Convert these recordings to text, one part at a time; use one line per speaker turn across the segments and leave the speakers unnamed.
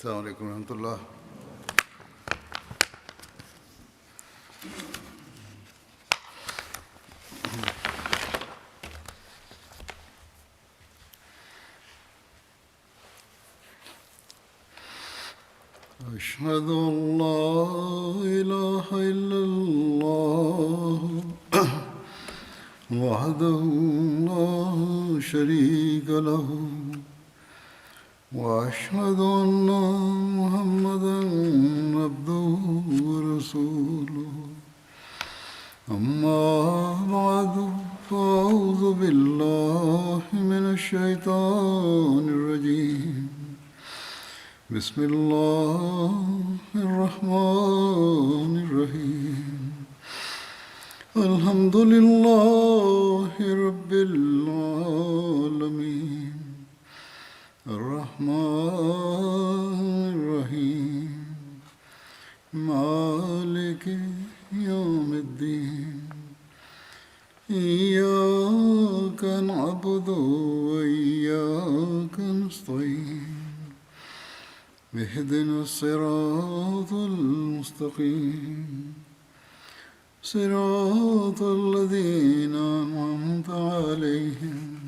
السلام عليكم ورحمة الله. أشهد أن لا إله إلا الله وحده لا شريك له وأشهد أن محمدا عبده ورسوله أما بعد فأعوذ بالله من الشيطان الرجيم بسم الله الرحمن الرحيم الحمد لله رب العالمين الرحمن الرحيم مالك يوم الدين إياك نعبد وإياك نستعين اهدنا الصراط المستقيم صراط الذين أنعمت عليهم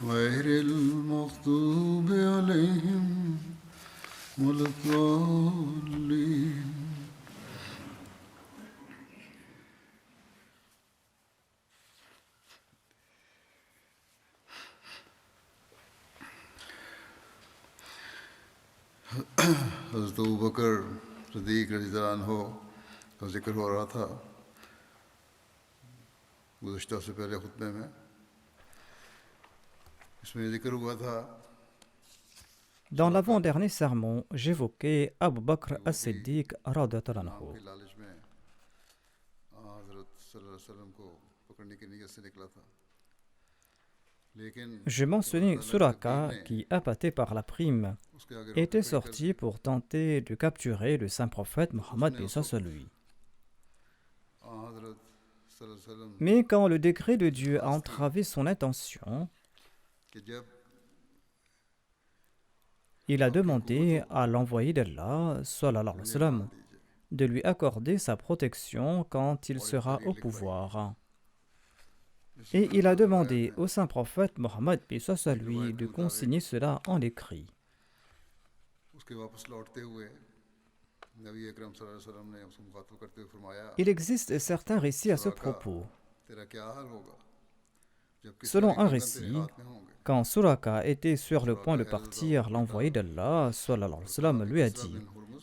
غير المغضوب عليهم ولا الضالين. حضرت ابوبکر صدیق رضی اللہ عنہ کا ذکر ہو رہا تھا گزشتہ سے پہلے خطبے میں. اس میں ذکر ہوا تھا.
Dans l'avant-dernier sermon, j'évoquais Abu Bakr as-Siddiq radhiyallahu anhu.
لالچ میں حضرت صلی اللہ علیہ وسلم کو پکڑنے کی نیت سے نکلا تھا. لیکن
Je mentionnais Suraka qui, appâté par la prime,
اس کے آگے
était sorti pour tenter de capturer le saint prophète Mohammed paix soit sur lui.
حضرت صلی اللہ علیہ وسلم
Mais quand le décret de Dieu a entravé son intention,
کہ جب
il a demandé à l'envoyé d'Allah, sallallahu alayhi wa sallam, de lui accorder sa protection quand il sera au pouvoir. Et il a demandé au saint prophète Mohammed paix soit sur lui de consigner cela en écrit.
اس کے واپس لوٹتے ہوئے نبی اکرم صلی اللہ علیہ وسلم نے اس کو مخاطب کرتے ہوئے فرمایا
Il existe certains récits à ce propos.
تیرا کیا حال ہوگا جب کسی
Selon un
تیرے
récit,
ہاتھ میں ہوں گے.
quand Suraka était sur le point de partir, l'envoyé d'Allah, sallallahu alayhi wa sallam, lui a dit: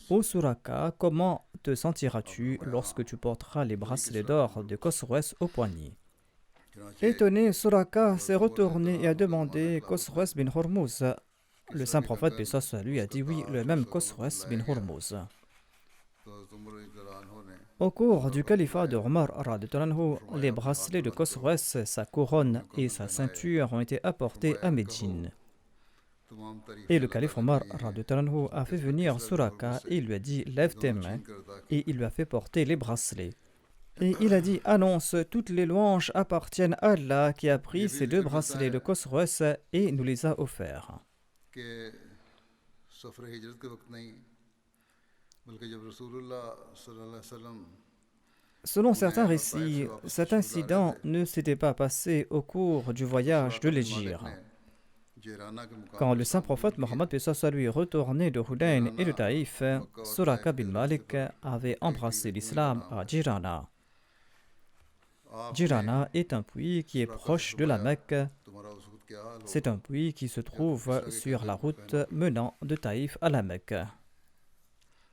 Ô Suraka, comment te sentiras-tu lorsque tu porteras les bracelets d'or de Khosroès au poignet? Étonné, Suraka s'est retourné et a demandé Khosroès bin Hormuz. Le saint prophète paix soit sur lui a dit oui, le même Khosroès bin Hormuz.
تو حضرت عمر رضی اللہ عنہ نے
Au cours du califat de Omar radhiyallahu anhu, les bracelets de Khosroès, sa couronne et sa ceinture ont été apportés à Médine.
تمام تعریف
Et le calife Omar radhiyallahu anhu a fait venir Suraka et il lui a dit lève tes mains, et il lui a fait porter les bracelets. Et il a dit annonce, toutes les louanges appartiennent à Allah qui a pris ces deux bracelets de Khosroès et nous les a offerts.
کہ سفر ہجرت کے وقت نہیں بلکہ جب رسول اللہ صلی اللہ علیہ وسلم
Selon certains récits, cet incident ne s'était pas passé au cours du voyage de l'Hégire.
جیرانہ کے مقام
Quand le saint prophète Mohammed paix soit sur lui retournait de Hudayn et de Taïf, Suraka bin Malik avait embrassé l'islam à Jirana. Jirana est un puits qui est proche de la Mecque.
تمہارا اس وقت کیا حال
C'est un puits qui se trouve sur la route menant de Taïf à la Mecque.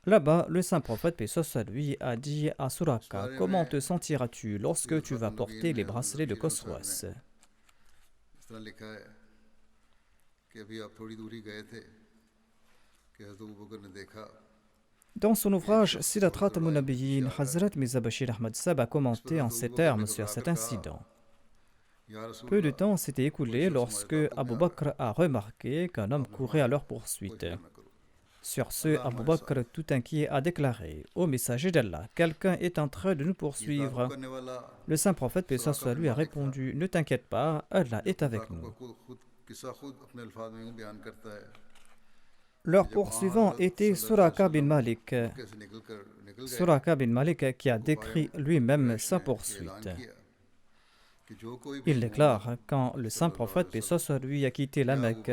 Là-bas, le saint prophète paix soit sur lui a dit à Suraka: Comment te sentiras-tu lorsque tu vas porter les bracelets de Khosroès?
اس طرح لکھا ہے کہ ابھی آپ تھوڑی دوری گئے تھے کہ حضرت ابوبکر نے دیکھا.
Dans son ouvrage Sirat Khatamun Nabiyyin, Hazrat Mirza Bashir Ahmad Sab a commenté en ces termes sur cet incident.
یا رسول
Peu de temps s'était écoulé lorsque Abu Bakr a remarqué qu'un homme courait à leur poursuite. Sur ce, Abu Bakr, tout inquiet, a déclaré: Ô messager d'Allah, quelqu'un est en train de nous poursuivre.
کرنے والا
Le saint prophète, paix soit sur lui, a répondu: Ne t'inquiète pas, Allah est avec nous.
خود قصہ خود اپنے الفاظ میں یوں بیان کرتا ہے.
Leur poursuivant était Suraka bin Malik. Suraka bin Malik qui a décrit lui-même sa poursuite. Il déclare, quand le saint prophète, paix soit sur lui, a quitté la Mecque,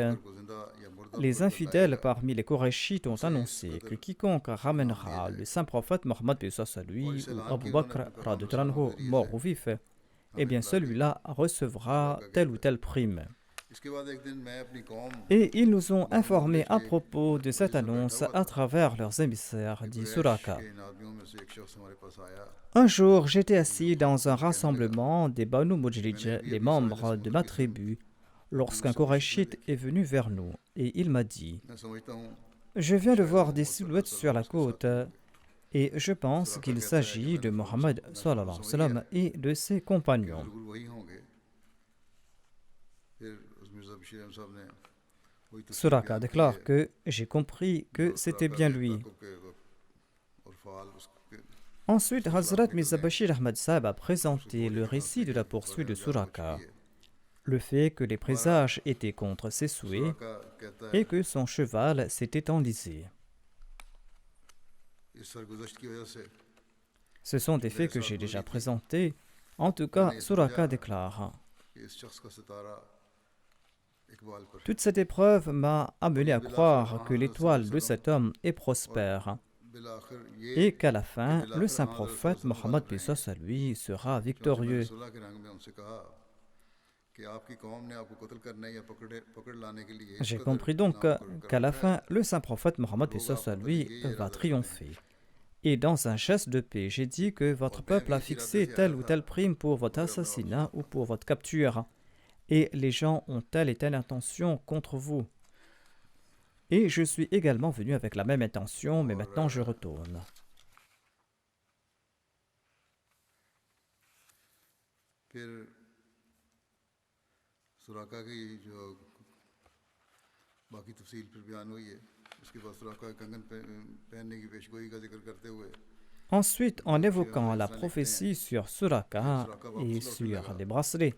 les infidèles parmi les Qurayshites ont annoncé que quiconque ramènera le saint prophète Mohammed, paix soit sur lui, ou Abu Bakr, radhiyallahu anhu, mort ou vif, eh bien celui-là recevra telle ou telle prime. Et ils nous ont informés à propos de cette annonce à travers leurs émissaires, dit Suraka. Un jour, j'étais assis dans un rassemblement des Banu Mujlij, les membres de ma tribu, lorsqu'un Qurayshite est venu vers nous et il m'a dit « Je viens de voir des silhouettes sur la côte et je pense qu'il s'agit de Mohammed sallallahu alayhi wa sallam et de ses compagnons. » Suraka déclare que j'ai compris que c'était bien lui. Ensuite, Hazrat Mirza Bashir Ahmad Sahib a présenté le récit de la poursuite de Suraka, le fait que les présages étaient contre ses souhaits et que son cheval s'était enlisé. Ce sont des faits que j'ai déjà présentés. En tout cas, Suraka déclare « Toute cette épreuve m'a amené à croire que l'étoile de cet homme est prospère et qu'à la fin, le saint prophète Mohammed paix soit sur lui sera victorieux. J'ai compris donc qu'à la fin, le saint prophète Mohammed paix soit sur lui va triompher. Et dans un geste de paix, j'ai dit que votre peuple a fixé telle ou telle prime pour votre assassinat ou pour votre capture. Et les gens ont telle et telle intention contre vous. Et je suis également venu avec la même intention, mais maintenant je retourne. » Ensuite, en évoquant la prophétie sur Suraka et sur les bracelets,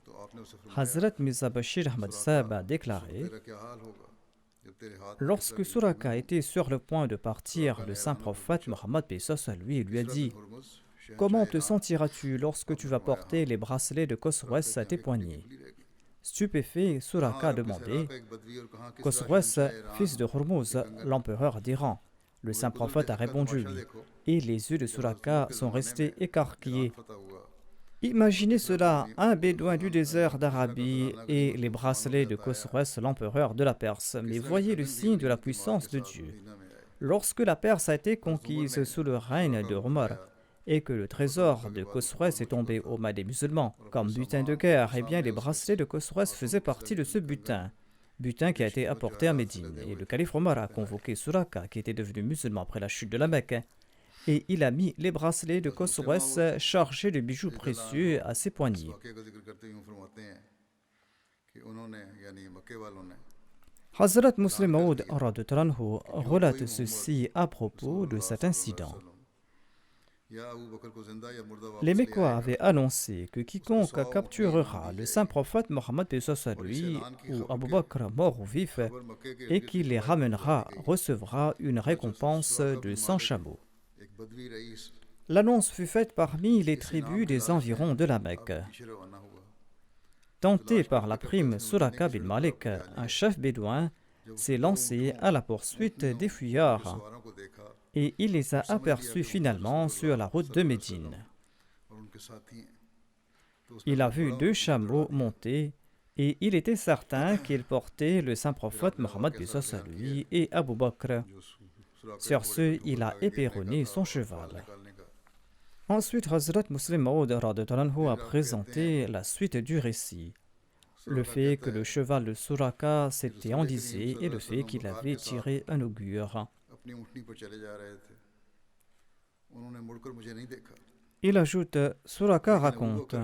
Hazrat Mirza Bashir Ahmad Sahib a déclaré « Lorsque Suraka était sur le point de partir, le saint prophète Mohammed paix soit sur lui lui a dit « Comment te sentiras-tu lorsque tu vas porter les bracelets de Khosroès à tes poignets ?» Stupéfait, Suraka a demandé « Khosroès, fils de Hormuz, l'empereur d'Iran ?» Le saint prophète a répondu oui, et les yeux de Suraka sont restés écarquillés. Imaginez cela, un bédouin du désert d'Arabie et les bracelets de Khosroès, l'empereur de la Perse. Mais voyez le signe de la puissance de Dieu. Lorsque la Perse a été conquise sous le règne de Omar et que le trésor de Khosroès est tombé aux mains des musulmans comme butin de guerre, eh bien les bracelets de Khosroès faisaient partie de ce butin qui a été apporté à Médine. Et le calife Omar a convoqué Suraka, qui était devenu musulman après la chute de la Mecque, et il a mis les bracelets de Khosroès chargés de bijoux précieux à ses poignets. Hazrat Muslim Maud relate ceci à propos de cet incident. Les Mécois avaient annoncé que quiconque capturera le saint prophète Mohammed paix soit sur lui ou Abu Bakr mort ou vif et qui les ramènera recevra une récompense de 100 chameaux. L'annonce fut faite parmi les tribus des environs de la Mecque. Tenté par la prime Suraka bin Malik, un chef bédouin s'est lancé à la poursuite des fuyards et il les a aperçus finalement sur la route de Médine. Il a vu 2 chameaux montés et il était certain qu'ils portaient le saint prophète Mohammed paix soit sur lui et Abu Bakr. Sur ce, il a éperonné son cheval. Ensuite, Hazrat Muslim Maud a présenté la suite du récit. Le fait que le cheval de Suraka s'était enlisé et le fait qu'il avait tiré un augure. Il ajoute, Suraka raconte,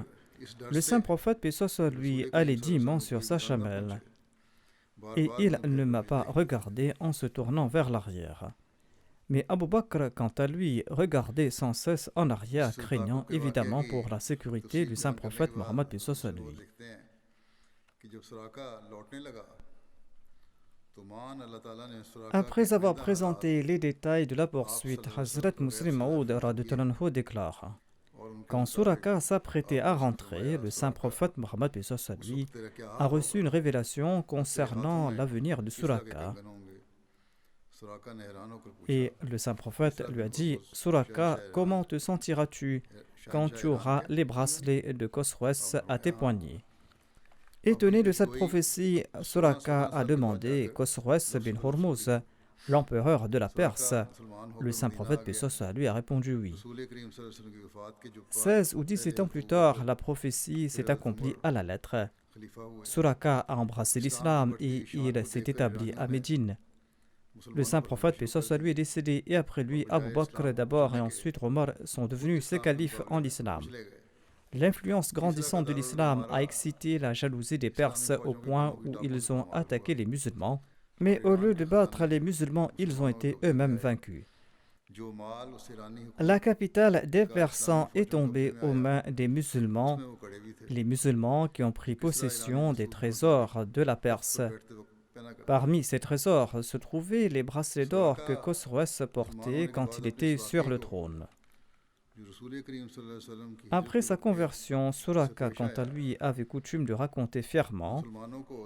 le saint prophète paix soit sur lui allait dignement sur sa chamelle et il ne m'a pas regardé en se tournant vers l'arrière. Mais Abu Bakr, quant à lui, regardait sans cesse en arrière, craignant évidemment pour la sécurité du saint prophète Mohammed paix soit sur lui. Après avoir présenté les détails de la poursuite, Hazrat Muslim Maud radhiyallahu anhu déclare: Quand Suraka s'apprêtait à rentrer, le saint prophète Mohammed paix soit sur lui a reçu une révélation concernant l'avenir de Suraka. Et le saint prophète lui a dit: Suraka, comment te sentiras-tu quand tu auras les bracelets de Khosroès à tes poignets? Étonné de cette prophétie, Suraka a demandé Khosroès bin Hormuz, l'empereur de la Perse. Le saint prophète paix soit sur lui a répondu oui. 16 ou 17 ans plus tard, la prophétie s'est accomplie à la lettre. Suraka a embrassé l'islam et il s'est établi à Médine. Le saint prophète paix soit sur lui est décédé et après lui, Abu Bakr d'abord et ensuite Omar sont devenus ses califes en l'islam. L'influence grandissante de l'islam a excité la jalousie des Perses au point où ils ont attaqué les musulmans, mais au lieu de battre les musulmans, ils ont été eux-mêmes vaincus. La capitale des Persans est tombée aux mains des musulmans, les musulmans qui ont pris possession des trésors de la Perse. Parmi ces trésors se trouvaient les bracelets d'or que Khosroès portait quand il était sur le trône. Après sa conversion, Suraka, quant à lui, avait coutume de raconter fièrement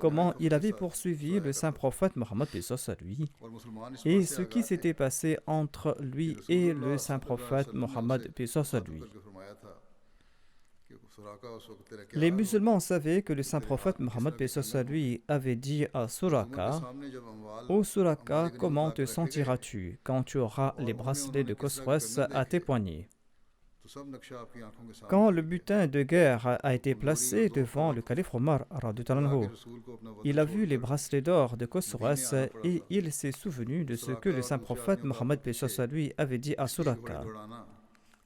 comment il avait poursuivi le saint prophète Mohammed paix soit sur lui et ce qui s'était passé entre lui et le saint prophète Mohammed paix soit sur lui. Les musulmans savaient que le saint prophète Mohammed paix soit sur lui avait dit à Suraka: Ô Suraka, comment te sentiras-tu quand tu auras les bracelets de Khosroès à tes poignets? Quand le butin de guerre a été placé devant le calife Omar, il a vu les bracelets d'or de Khosroès et il s'est souvenu de ce que le saint prophète Mohammed paix soit sur lui avait dit à Suraka.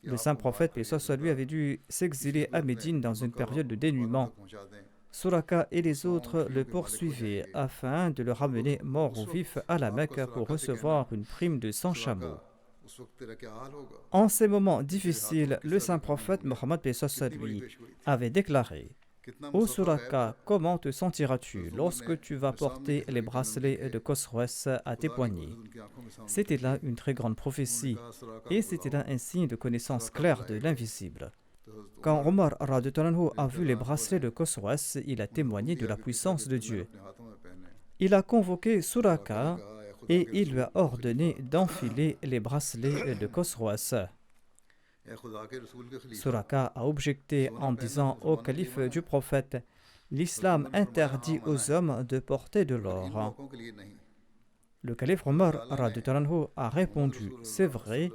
Le saint prophète paix soit sur lui avait dû s'exiler à Médine dans une période de dénuement. Suraka et les autres le poursuivaient afin de le ramener mort ou vif à la Mecque pour recevoir une prime de 100 chameaux. En ces moments difficiles, le saint prophète Mohammed paix soit sur lui avait déclaré: Ô Suraka, comment te sentiras-tu lorsque tu vas porter les bracelets de Khosroès à tes poignets? C'était là une très grande prophétie et c'était là un signe de connaissance claire de l'invisible. Quand Omar radhiyallahu anhu a vu les bracelets de Khosroès, il a témoigné de la puissance de Dieu. Il a convoqué Suraka et il lui a ordonné d'enfiler les bracelets de Khosroès. Suraka a objecté en disant au calife du prophète: L'islam interdit aux hommes de porter de l'or. Le calife Omar radhiyallahu anhu a répondu: C'est vrai,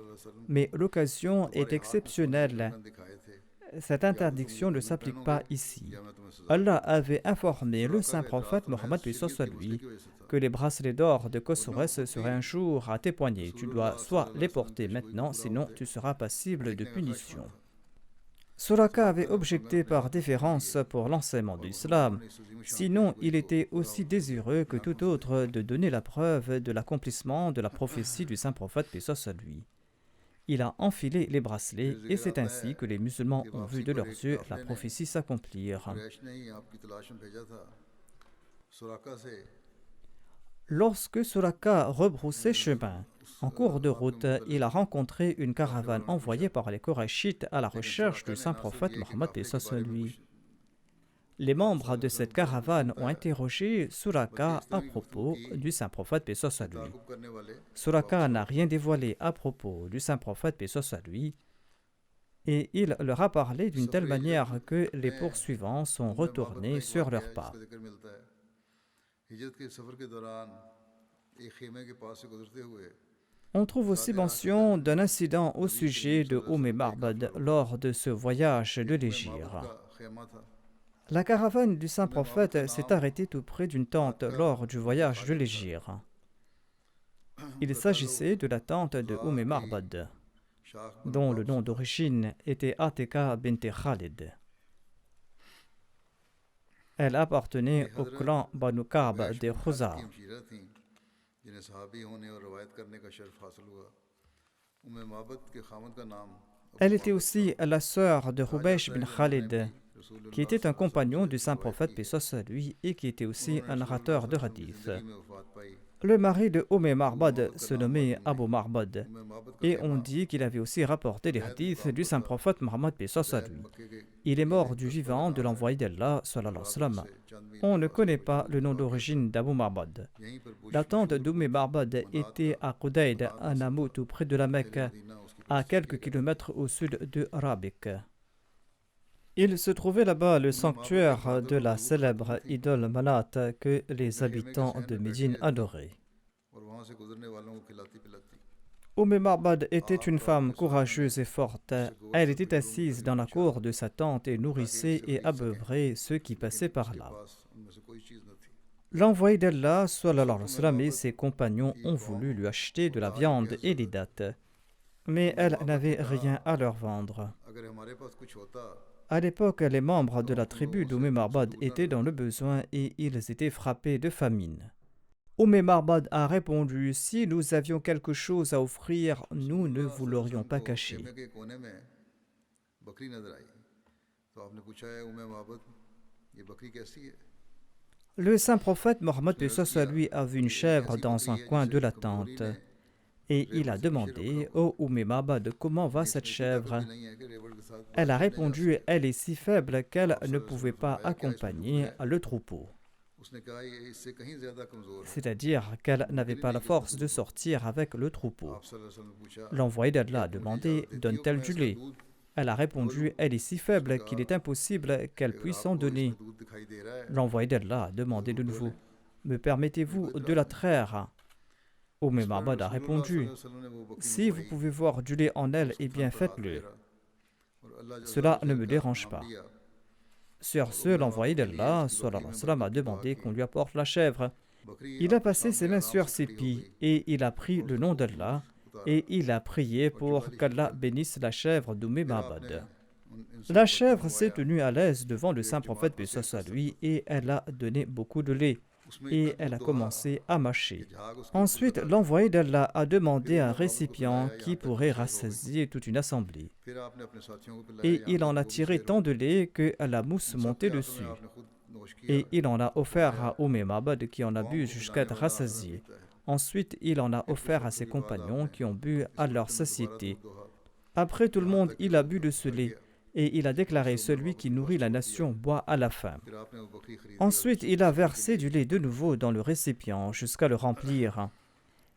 mais l'occasion est exceptionnelle. Cette interdiction ne s'applique pas ici. Allah avait informé le saint prophète Mohammed paix soit sur lui que les bracelets d'or de Khosroès seraient un jour à tes poignets. Tu dois soit les porter maintenant, sinon tu seras passible de punition. Suraka avait objecté par déférence pour l'enseignement de l'islam, sinon il était aussi désireux que tout autre de donner la preuve de l'accomplissement de la prophétie du saint prophète paix soit sur lui. Il a enfilé les bracelets et c'est ainsi que les musulmans ont vu de leurs yeux la prophétie s'accomplir. Lorsque Suraka rebroussait chemin, en cours de route, il a rencontré une caravane envoyée par les Korachites à la recherche du saint prophète Mohammed paix soit sur lui. Les membres de cette caravane ont interrogé Suraka à propos du saint prophète paix soit sur lui. Suraka n'a rien dévoilé à propos du saint prophète paix soit sur lui et il leur a parlé d'une telle manière que les poursuivants sont retournés sur leurs pas. On trouve aussi mention d'un incident au sujet de Ma'bad lors de ce voyage de l'Égypte. La caravane du saint prophète s'est arrêtée tout près d'une tente lors du voyage de l'Égypte. Il s'agissait de la tente de Ma'bad, dont le nom d'origine était Atika bint Khalid. Elle appartenait au clan Banu Ka'b de Khuza. Elle était aussi la sœur de Hubaysh bin Khalid, qui était un compagnon du saint prophète, paix soit sur lui, et qui était aussi un narrateur de hadith. Le mari de Marbad se nommait Abu Marbad, et on dit qu'il avait aussi rapporté des hadiths du saint prophète Mohammed, paix soit sur lui. Il est mort du vivant de l'envoyé d'Allah, sallallahu alayhi wa sallam. On ne connaît pas le nom d'origine d'Abu Marbad. La tente Marbad était à Qudayd, à Namout, tout près de la Mecque, à quelques kilomètres au sud de Rabiq. Il se trouvait là-bas le sanctuaire de la célèbre idole Manat que les habitants de Médine adoraient. Marbad était une femme courageuse et forte. Elle était assise dans la cour de sa tente et nourrissait et abeuvrait ceux qui passaient par là. L'envoyé d'Allah, sallallahu alayhi wa sallam, et ses compagnons ont voulu lui acheter de la viande et des dattes, mais elle n'avait rien à leur vendre. À l'époque, les membres de la tribu Marbad étaient dans le besoin et ils étaient frappés de famine. Marbad a répondu: si nous avions quelque chose à offrir, nous ne vous l'aurions pas caché. Le saint prophète Mohammed lui a vu une chèvre dans un coin de la tente et il a demandé: ô Marbad, comment va cette chèvre? Elle a répondu: elle est si faible qu'elle ne pouvait pas accompagner le troupeau. C'est-à-dire qu'elle n'avait pas la force de sortir avec le troupeau. L'envoyé d'Allah a demandé: donne-t-elle du lait? Elle a répondu: elle est si faible qu'il est impossible qu'elle puisse en donner. L'envoyé d'Allah a demandé de nouveau: me permettez-vous de la traire? Marbad a répondu: si vous pouvez voir du lait en elle, eh bien faites-le. Cela ne me dérange pas. Sur ce, l'envoyé d'Allah, sallallahu alayhi wa sallam, a demandé qu'on lui apporte la chèvre. Il a passé ses mains sur ses pieds et il a pris le nom d'Allah et il a prié pour qu'Allah bénisse la chèvre Marbad. La chèvre s'est tenue à l'aise devant le saint prophète, paix soit sur lui, et elle a donné beaucoup de lait et elle a commencé à mâcher. Ensuite, l'envoyé d'Allah a demandé un récipient qui pourrait rassasier toute une assemblée. Et il en a tiré tant de lait que la mousse montait dessus. Et il en a offert à Marbad qui en a bu jusqu'à être rassasié. Ensuite, il en a offert à ses compagnons qui ont bu à leur satiété. Après tout le monde, il a bu de ce lait. Et il a déclaré: celui qui nourrit la nation boit à la faim. Ensuite, il a versé du lait de nouveau dans le récipient jusqu'à le remplir.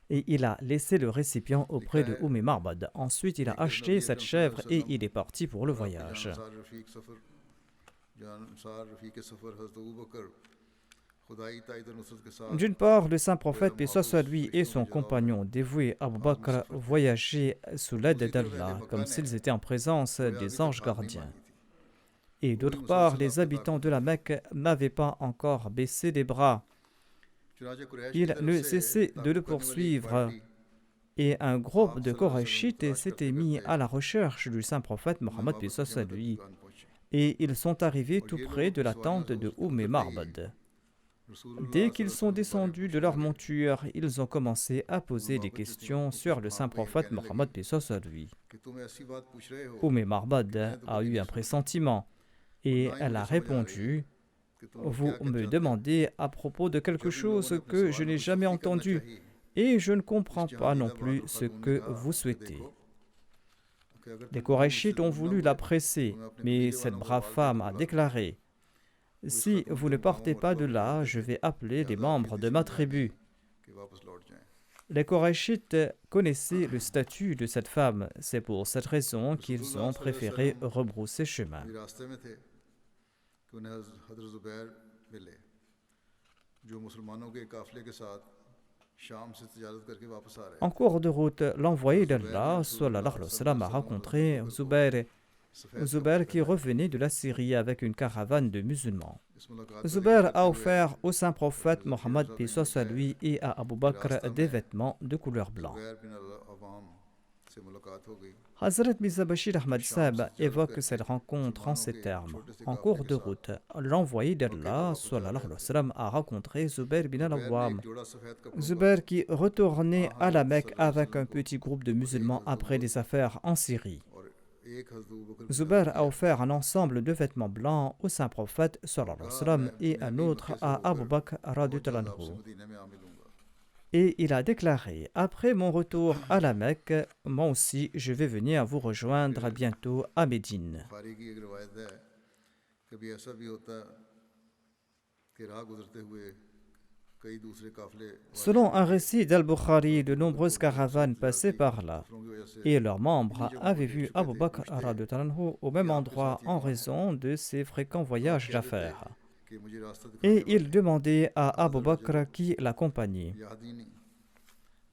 Et il a laissé le récipient auprès de Marbad. Ensuite, il a acheté cette chèvre et il est parti pour le voyage. D'une part, le saint prophète, paix soit sur lui, et son compagnon dévoué Abu Bakr voyageaient sous l'aide d'Allah, comme s'ils étaient en présence des anges gardiens. Et d'autre part, les habitants de la Mecque n'avaient pas encore baissé les bras. Ils ne cessaient de le poursuivre. Et un groupe de Korachites s'était mis à la recherche du saint prophète Mohammed, paix soit sur lui, et ils sont arrivés tout près de la tente de Marbad. Dès qu'ils sont descendus de leur monture, ils ont commencé à poser des questions sur le saint prophète Mohammed, paix soit sur lui. Marbad a eu un pressentiment et elle a répondu: vous me demandez à propos de quelque chose que je n'ai jamais entendu et je ne comprends pas non plus ce que vous souhaitez. Les Korachites ont voulu la presser, mais cette brave femme a déclaré: si vous ne partez pas de là, je vais appeler les membres de ma tribu. Les Korachites connaissaient le statut de cette femme. C'est pour cette raison qu'ils ont préféré rebrousser chemin. En cours de route, l'envoyé d'Allah, sallallahu alayhi wa sallam, a rencontré Zubair qui revenait de la Syrie avec une caravane de musulmans. Zubair a offert au saint prophète Mohammed, paix soit sur lui, et à Abu Bakr des vêtements de couleur blanc. Hazrat Mirza Bashir Ahmad Sahib évoque cette rencontre en ces termes. En cours de route, l'envoyé d'Allah sallallahu alayhi wa sallam, a rencontré Zubair bin al-Awwam. Zubair qui retournait à la Mecque avec un petit groupe de musulmans après des affaires en Syrie. Zubair a offert un ensemble de vêtements blancs au saint prophète sallallahu alayhi wa sallam et un autre à Abu Bakr radhiyallahu anhu. Et il a déclaré: après mon retour à la Mecque, moi aussi je vais venir vous rejoindre bientôt à Médine. Selon un récit d'Al-Bukhari, de nombreuses caravanes passaient par là et leurs membres avaient vu Abu Bakr radhiyallahu anhu au même endroit en raison de ses fréquents voyages d'affaires. Et ils demandaient à Abu Bakr qui l'accompagnait.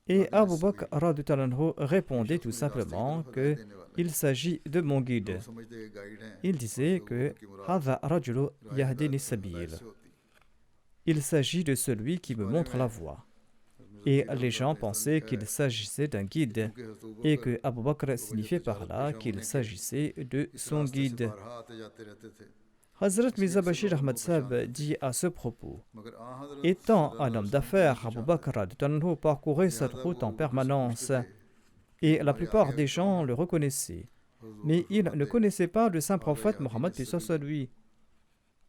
Et Abu Bakr radhiyallahu anhu répondait tout simplement qu'il s'agit de mon guide. Il disait que Hadha rajulu yahdini sabil. Il s'agit de celui qui me montre la voie. Et les gens pensaient qu'il s'agissait d'un guide et que Abu Bakr signifiait par là qu'il s'agissait de son guide. Hazrat Mirza Bashir Ahmad Sahib dit à ce propos: étant un homme d'affaires, Abu Bakr radhiyallahu anhu parcourait cette route en permanence et la plupart des gens le reconnaissaient. Mais ils ne connaissaient pas le saint prophète Mohammed paix soit lui.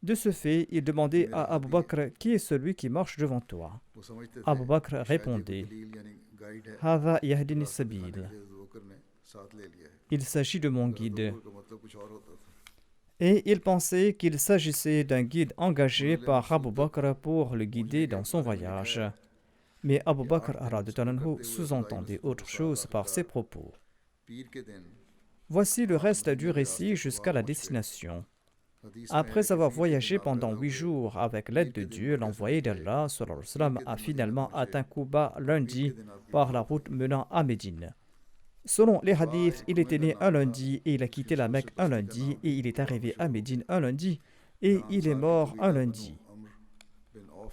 De ce fait, il demandait à Abu Bakr: qui est celui qui marche devant toi? Abu Bakr répondait: Hadha yahdini sabil. Il s'agit de mon guide. Et il pensait qu'il s'agissait d'un guide engagé par Abu Bakr pour le guider dans son voyage. Mais Abu Bakr radhiyallahu anhu sous-entendait autre chose par ses propos. Voici le reste du récit jusqu'à la destination. Après avoir voyagé pendant 8 jours avec l'aide de Dieu, l'envoyé d'Allah sallallahu alayhi wa sallam a finalement atteint Quba lundi par la route menant à Médine. Selon les hadiths, il était né un lundi et il a quitté la Mecque un lundi et il est arrivé à Médine un lundi et il est mort un lundi.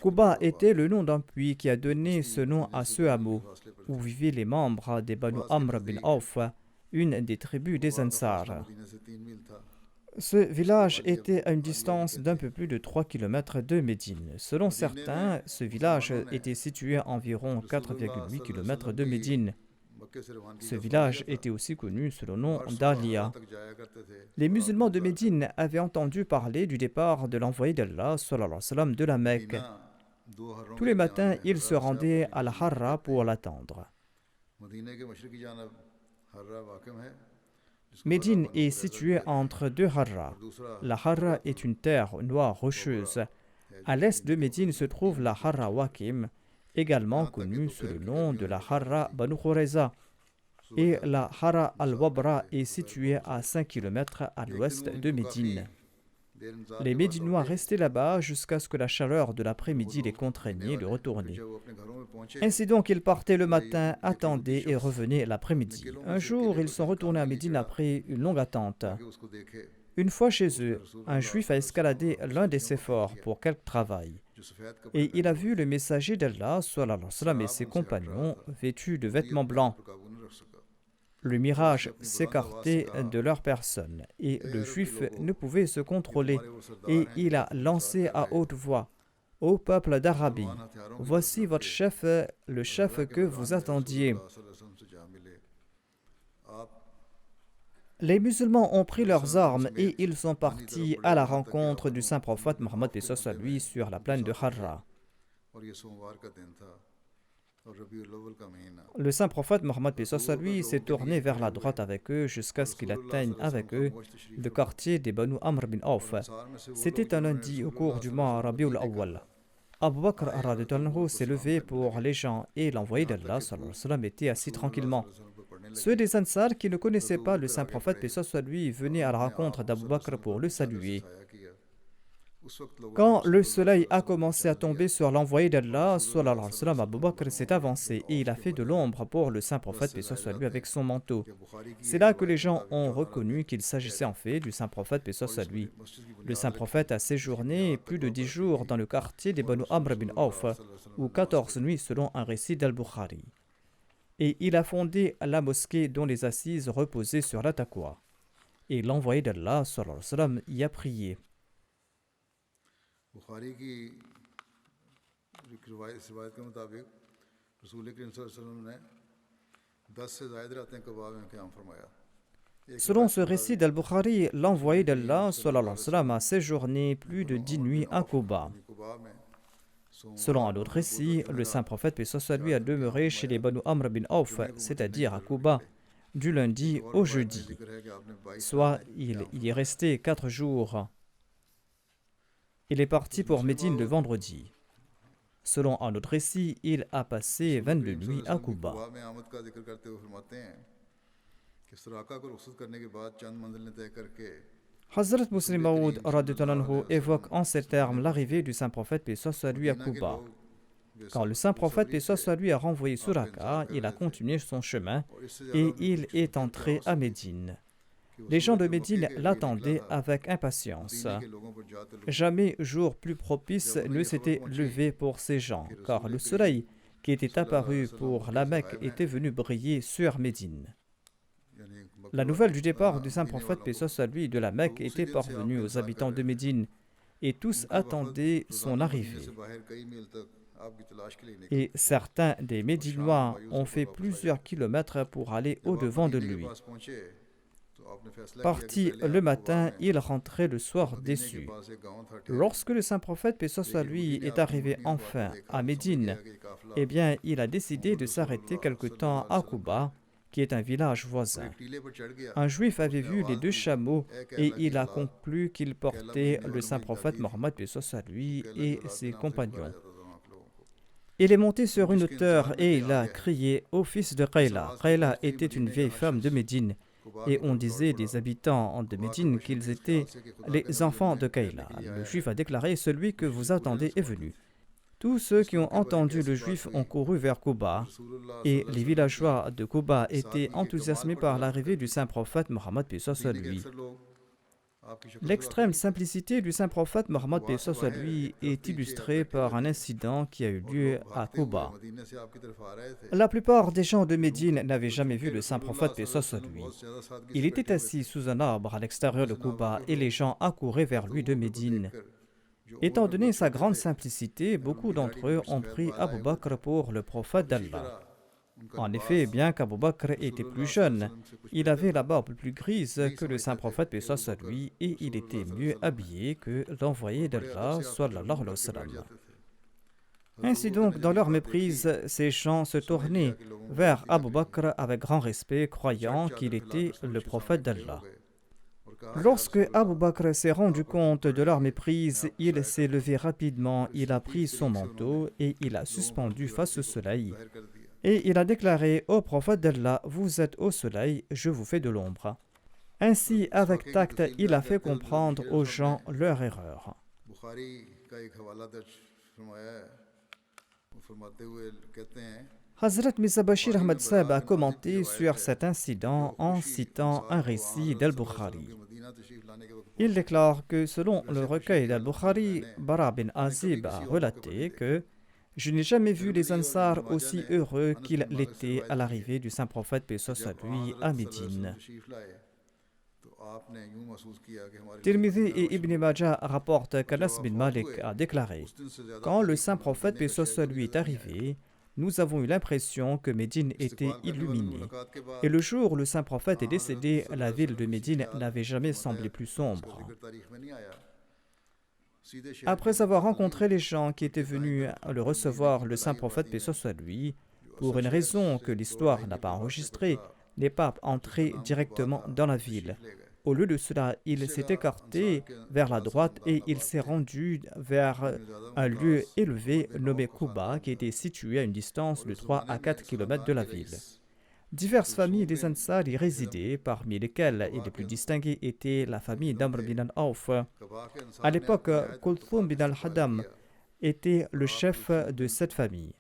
Quba était le nom d'un puits qui a donné ce nom à ce hameau où vivaient les membres des Banu Amr bin Auf, une des tribus des Ansar. Ce village était à une distance d'un peu plus de 3 km de Médine. Selon certains, ce village était situé à environ 4,8 km de Médine. Ce village était aussi connu sous le nom d'Alia. Les musulmans de Médine avaient entendu parler du départ de l'envoyé d'Allah sallallahu alayhi wa sallam de la Mecque. Tous les matins, ils se rendaient à la Harra pour l'attendre. Médine est située entre deux Harra. La Harra est une terre noire rocheuse. À l'est de Médine se trouve la Harra Wakim, également connue sous le nom de la Harra Banu Khurayza. Et la Harra al-Wabra est située à 5 km à l'ouest de Médine. Les Médinois restaient là-bas jusqu'à ce que la chaleur de l'après-midi les contraignait de retourner. Ainsi donc, ils partaient le matin, attendaient et revenaient l'après-midi. Un jour, ils sont retournés à Médine après une longue attente. Une fois chez eux, un juif a escaladé l'un des séphores pour quelque travail. Et il a vu le messager d'Allah sallallahu alayhi wa sallam et ses compagnons vêtus de vêtements blancs. Le mirage s'écartait de leur personne et le juif ne pouvait se contrôler et il a lancé à haute voix: ô peuple d'Arabie, voici votre chef, le chef que vous attendiez. Les musulmans ont pris leurs armes et ils sont partis à la rencontre du saint prophète Mohammed paix soit lui sur la plaine de Harra. Le saint prophète Mohammed paix soit lui s'est tourné vers la droite avec eux jusqu'à ce qu'il atteigne avec eux le quartier des Banu Amr bin Auf. C'était un lundi au cours du mois Rabiul Awwal. Abu Bakr radhiyallahu anhu s'est levé pour les gens et l'envoyé d'Allah sallallahu alayhi wa sallam était assis tranquillement. Ceux des Ansar qui ne connaissaient pas le saint prophète paix soit lui venaient à la rencontre d'Abu Bakr pour le saluer. Quand le soleil a commencé à tomber sur l'envoyé d'Allah, sallallahu alayhi wa sallam, Abu Bakr s'est avancé et il a fait de l'ombre pour le saint prophète paix soit lui avec son manteau. C'est là que les gens ont reconnu qu'il s'agissait en fait du saint prophète paix soit lui. Le saint prophète a séjourné plus de 10 jours dans le quartier des Banu Amr bin Auf, ou 14 nuits selon un récit d'Al-Bukhari. Et il a fondé la mosquée dont les assises reposaient sur la taqwa. Et l'envoyé d'Allah sallallahu alayhi wa sallam y a prié. Bukhari की रिवायत के मुताबिक रसूल करीम सल्लल्लाहु अलैहि वसल्लम ने 10 से ज़ायद रातें कबा में क़याम फरमाया. Selon ce récit d'Al-Bukhari, l'envoyé d'Allah sallallahu alayhi wa sallam, a séjourné plus de 10 nuits à Quba. Selon un autre récit, le saint prophète paix soit sur lui a demeuré chez les Banu Amr bin Auf, c'est-à-dire à Quba, du lundi au jeudi. Soit il y est resté 4 jours. Il est parti pour Médine le vendredi. Selon un autre récit, il a passé 22 nuits à Quba. Hazrat Muslim Maud évoque en ces termes l'arrivée du saint prophète paix soit sur lui à Quba. Quand le saint prophète paix soit sur lui a renvoyé Suraka, il a continué son chemin et il est entré à Médine. Les gens de Médine l'attendaient avec impatience. Jamais jour plus propice ne s'était levé pour ces gens, car le soleil qui était apparu pour la Mecque était venu briller sur Médine. La nouvelle du départ du saint prophète paix soit sur lui de la Mecque était parvenue aux habitants de Médine et tous attendaient son arrivée. Et certains des Médinois ont fait plusieurs kilomètres pour aller au-devant de lui. Parti le matin, il rentrait le soir déçu. Lorsque le saint prophète paix soit sur lui est arrivé enfin à Médine, eh bien, il a décidé de s'arrêter quelque temps à Quba, qui est un village voisin. Un juif avait vu les 2 chameaux et il a conclu qu'il portait le saint prophète Mohammed paix soit sur lui et ses compagnons. Il est monté sur une hauteur et il a crié au fils de Qayla. Qayla était une vieille femme de Médine et on disait des habitants de Médine qu'ils étaient les enfants de Qayla. Le juif a déclaré: celui que vous attendez est venu. Tous ceux qui ont entendu le juif ont couru vers Quba et les villageois de Quba étaient enthousiasmés par l'arrivée du saint prophète Mohammed paix soit sur lui. L'extrême simplicité du saint prophète Mohammed paix soit sur lui est illustrée par un incident qui a eu lieu à Quba. La plupart des gens de Médine n'avaient jamais vu le saint prophète paix soit sur lui. Il était assis sous un arbre à l'extérieur de Quba et les gens accouraient vers lui de Médine. Étant donné sa grande simplicité, beaucoup d'entre eux ont pris Abu Bakr pour le prophète d'Allah. En effet, bien qu'Abu Bakr était plus jeune, il avait la barbe plus grise que le saint prophète paix soit sur lui et il était mieux habillé que l'envoyé d'Allah sallallahu alayhi wa sallam. Ainsi donc, dans leur méprise, ces gens se tournaient vers Abu Bakr avec grand respect, croyant qu'il était le prophète d'Allah. Lorsque Abu Bakr s'est rendu compte de leur méprise, il s'est levé rapidement, il a pris son manteau et il a suspendu face au soleil. Et il a déclaré au prophète d'Allah: vous êtes au soleil, je vous fais de l'ombre. Ainsi, avec tact, il a fait comprendre aux gens leur erreur. Hazrat Mirza Bashir Ahmad Sahib a commenté sur cet incident en citant un récit d'Al-Bukhari. Il déclare que selon le recueil d'Al-Bukhari, Bara bin Azib a relaté que je n'ai jamais vu les Ansar aussi heureux qu'ils l'étaient à l'arrivée du saint prophète paix soit sur lui à Médine. Tirmidhi et Ibn Majah rapportent qu'Anas bin Malik a déclaré: quand le saint prophète paix soit sur lui est arrivé, nous avons eu l'impression que Médine était illuminée. Et le jour où le saint prophète est décédé, la ville de Médine n'avait jamais semblé plus sombre. Après avoir rencontré les gens qui étaient venus le recevoir, le saint prophète paix soit sur lui, pour une raison que l'histoire n'a pas enregistrée, n'est pas entré directement dans la ville. Au lieu de cela, il s'est écarté vers la droite et il s'est rendu vers un lieu élevé nommé Quba, qui était situé à une distance de 3 à 4 km de la ville. Diverses familles des Ansar y résidaient, parmi lesquelles les plus distinguées étaient la famille d'Amr bin al-Auf. À l'époque, Kulthum bin al-Hadam était le chef de cette famille.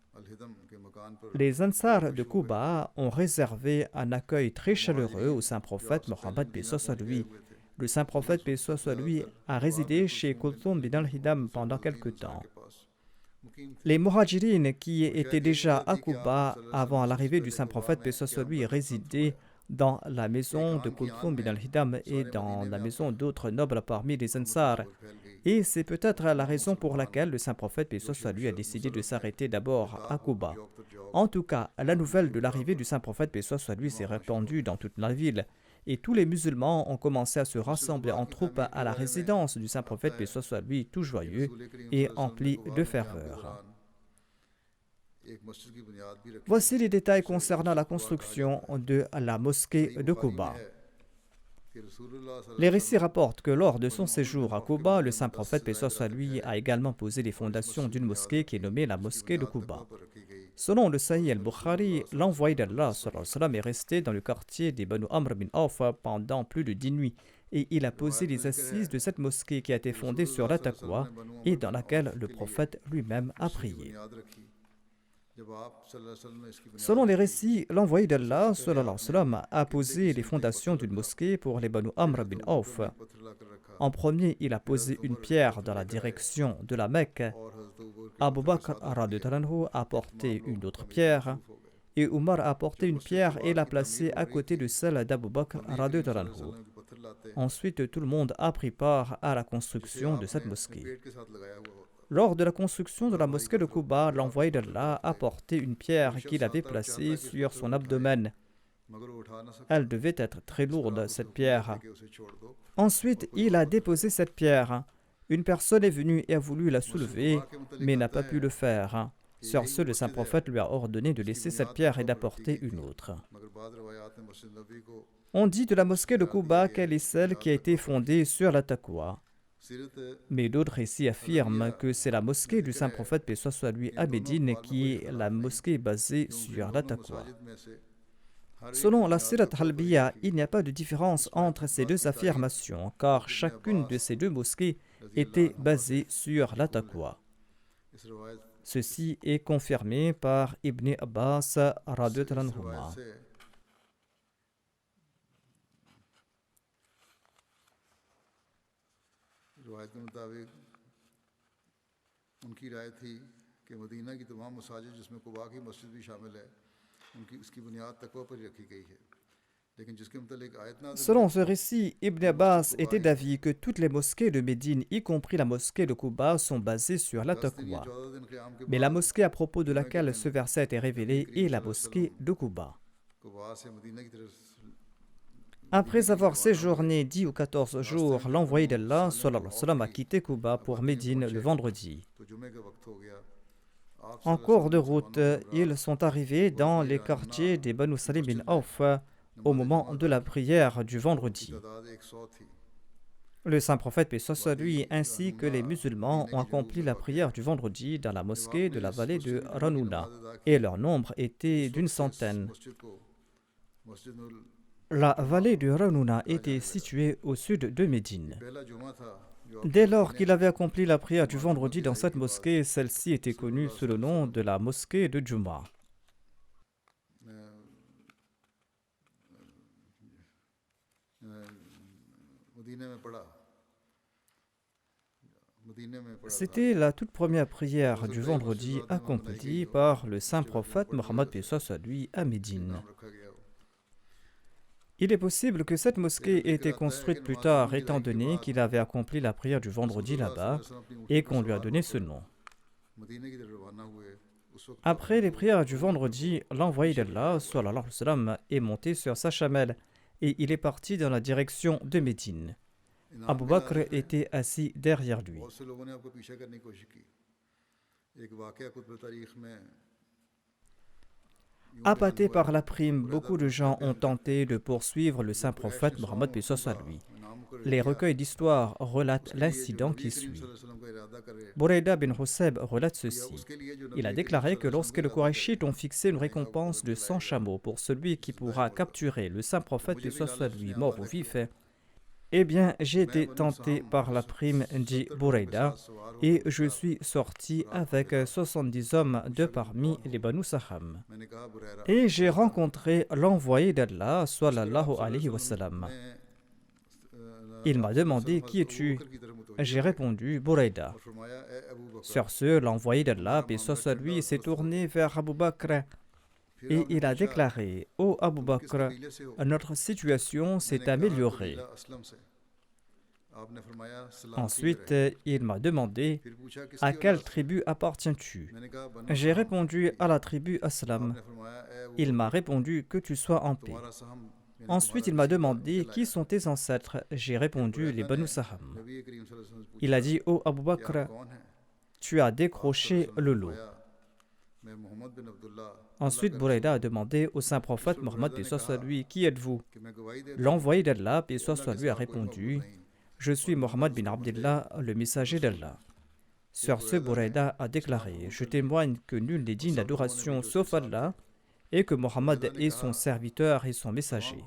Les Ansar de Quba ont réservé un accueil très chaleureux au saint prophète Mohammed paix soit sur lui. Le saint prophète paix soit sur lui a résidé chez Kulthum bin al-Hadam pendant quelque temps. Les Muhajirines qui étaient déjà à Quba avant l'arrivée du saint prophète paix soit sur lui résidaient dans la maison de Kulthum bin al-Hadam et dans la maison d'autres nobles parmi les Ansar. Et c'est peut-être la raison pour laquelle le saint prophète paix soit sur lui a décidé de s'arrêter d'abord à Quba. En tout cas, la nouvelle de l'arrivée du saint prophète paix soit sur lui s'est répandue dans toute la ville et tous les musulmans ont commencé à se rassembler en troupes à la résidence du saint prophète, paix soit lui, tout joyeux et empli de ferveur. Voici les détails concernant la construction de la mosquée de Quba. Les récits rapportent que lors de son séjour à Quba, le saint prophète, paix soit lui, a également posé les fondations d'une mosquée qui est nommée la mosquée de Quba. Selon le Sahih al-Bukhari, l'envoyé d'Allah est resté dans le quartier des Banu Amr bin Auf pendant plus de 10 nuits et il a posé les assises de cette mosquée qui a été fondée sur la taqwa et dans laquelle le prophète lui-même a prié. Selon les récits, l'envoyé d'Allah a posé les fondations d'une mosquée pour les Banu Amr bin Auf. En premier, il a posé une pierre dans la direction de la Mecque. Abu Bakr a apporté une autre pierre et Omar a apporté une pierre et l'a placée à côté de celle d'Abu Bakr. Ensuite, tout le monde a pris part à la construction de cette mosquée. Lors de la construction de la mosquée de Quba, l'envoyé d'Allah a porté une pierre qu'il avait placée sur son abdomen. Elle devait être très lourde, cette pierre. Ensuite, il a déposé cette pierre. Une personne est venue et a voulu la soulever, mais n'a pas pu le faire. Sur ce, le saint prophète lui a ordonné de laisser cette pierre et d'apporter une autre. On dit de la mosquée de Quba qu'elle est celle qui a été fondée sur la taqwa. Mais d'autres récits affirment que c'est la mosquée du saint prophète, paix soit lui, à Médine, qui est la mosquée basée sur la taqwa. Selon la Sirat al-Halbiya, il n'y a pas de différence entre ces deux affirmations, car chacune de ces deux mosquées était basée sur la taqwa. Ceci est confirmé par Ibn Abbas radhiyallahu anhuma.
रिवायत के मुताबिक उनकी राय थी कि मदीना की तमाम मसाजिद जिसमें कुबा की मस्जिद भी शामिल है उनकी इसकी बुनियाद तकवा पर रखी गई है लेकिन जिसके मुताबिक आयत नाज़िल
Selon ce récit, Ibn Abbas était d'avis que toutes les mosquées de Médine, y compris la mosquée de Quba, sont basées sur la taqwa. Mais la mosquée à propos de laquelle ce verset a été révélé est la mosquée de Quba.
Quba से मदीना की तरफ
Après avoir séjourné 10 ou 14 jours, l'envoyé d'Allah a quitté Quba pour Médine le vendredi.
तो जुमे का वक्त हो गया आप
En cours de route, ils sont arrivés dans les quartiers des Banu Salim bin Auf au moment de la prière du vendredi.
तादाद 100 थी
Le saint prophète, paix soit sur lui, ainsi que les musulmans ont accompli la prière du vendredi dans la mosquée de la vallée de Ranouna, et leur nombre était d'une centaine.
मस्जिद को मस्जिद उल
La vallée de Ranouna était située au sud de Médine.
पहला जुमा था जो
Dès lors qu'il avait accompli la prière du vendredi dans cette mosquée, celle-ci était connue sous le nom de la mosquée de Juma.
मदीने में पढ़ा मदीने में पढ़ा
C'était la toute première prière du vendredi accomplie par le saint prophète Mohammed paix soit sur lui à Médine.
नाम रखा गया हो
Il est possible que cette mosquée ait été construite plus tard étant donné qu'il avait accompli la prière du vendredi là-bas et qu'on lui a donné ce nom.
मदीने की तरफ रवाना हुए उस वक्त
Après les prières du vendredi, l'envoyé d'Allah sallallahu alayhi wa sallam, est monté sur sa chamelle et il est parti dans la direction de Médine. Abu Bakr était assis derrière lui.
बहुत से लोगों ने आपको पीछे करने की कोशिश की एक वाकया कुतुब तारीख में
Appâtés par la prime, beaucoup de gens ont tenté de poursuivre le saint prophète Mohammed paix soit sur lui. Les recueils d'histoire relatent l'incident qui suit. Bourayda bin Husayb relate ceci. Il a déclaré que lorsque les Qurayshites ont fixé une récompense de 100 chameaux pour celui qui pourra capturer le saint prophète paix soit sur lui, mort ou vif, eh bien, j'ai été tenté par la prime, dit Bourayda, et je suis sorti avec 70 hommes de parmi les Banu Saham.
मैंने कहा बुरैरा
Et j'ai rencontré l'envoyé d'Allah, sallallahu alayhi wa sallam. Il m'a demandé qui es-tu?
की तरफ मुतवज्जह
J'ai répondu Bourayda.
और फरमाया ए अबू बकर
Sur ce, l'envoyé d'Allah, paix soit sur lui, s'est tourné vers Abu Bakr et il a déclaré: Ô Abu Bakr,
कबीले से हो
notre situation s'est améliorée.
कबीला असलम से आपने फरमाया सलाम
Ensuite, il m'a demandé:
फिर पूछा किसकी
à quelle
औलाद से?
tribu appartiens-tu?
मैंने कहा बनु
J'ai
असलम।
répondu à la tribu Aslam.
आपने फरमाया ए Abu
Il m'a répondu: que tu sois en paix.
तुम्हारा सहम
Ensuite, il m'a demandé qui sont tes ancêtres. J'ai répondu les Banu Saham. Il a dit: ô Abu Bakr, tu as décroché le lot. Ensuite, Bouraïda a demandé au saint prophète Mohammed, paix soit sur lui, qui êtes-vous? L'envoyé d'Allah, paix soit sur lui, a répondu: je suis Mohammed bin Abdillah, le messager d'Allah. Sur ce, Bouraïda a déclaré: je témoigne que nul n'est digne d'adoration sauf Allah et que Mohammed est son serviteur et son messager.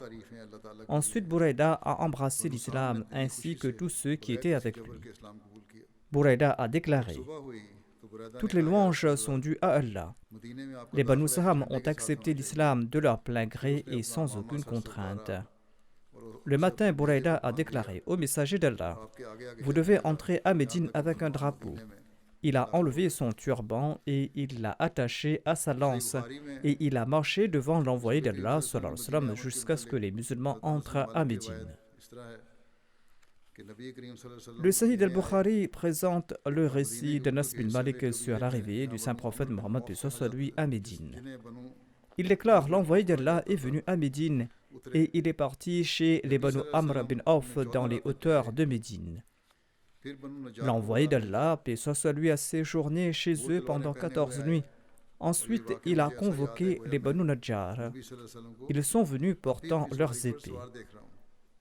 Ensuite, Bouraïda a embrassé l'islam ainsi que tous ceux qui étaient avec lui. Bouraïda a déclaré: toutes les louanges sont dues à Allah. Les Banu Saham ont accepté l'islam de leur plein gré et sans aucune contrainte. Le matin, Bouraïda a déclaré au messager d'Allah: vous devez entrer à Médine avec un drapeau. Il a enlevé son turban et il l'a attaché à sa lance et il a marché devant l'envoyé d'Allah jusqu'à ce que les musulmans entrent à Médine. Le Sahih al-Bukhari présente le récit d'Anas bin Malik sur l'arrivée du saint prophète Mohammed lui à Médine. Il déclare: l'envoyé d'Allah est venu à Médine et il est parti chez les Banu Amr bin Auf dans les hauteurs de Médine. L'envoyé d'Allah, paix soit sur lui, a séjourné chez eux pendant 14 nuits. Ensuite, il a convoqué les Banu Najjar. Ils sont venus portant leurs épées.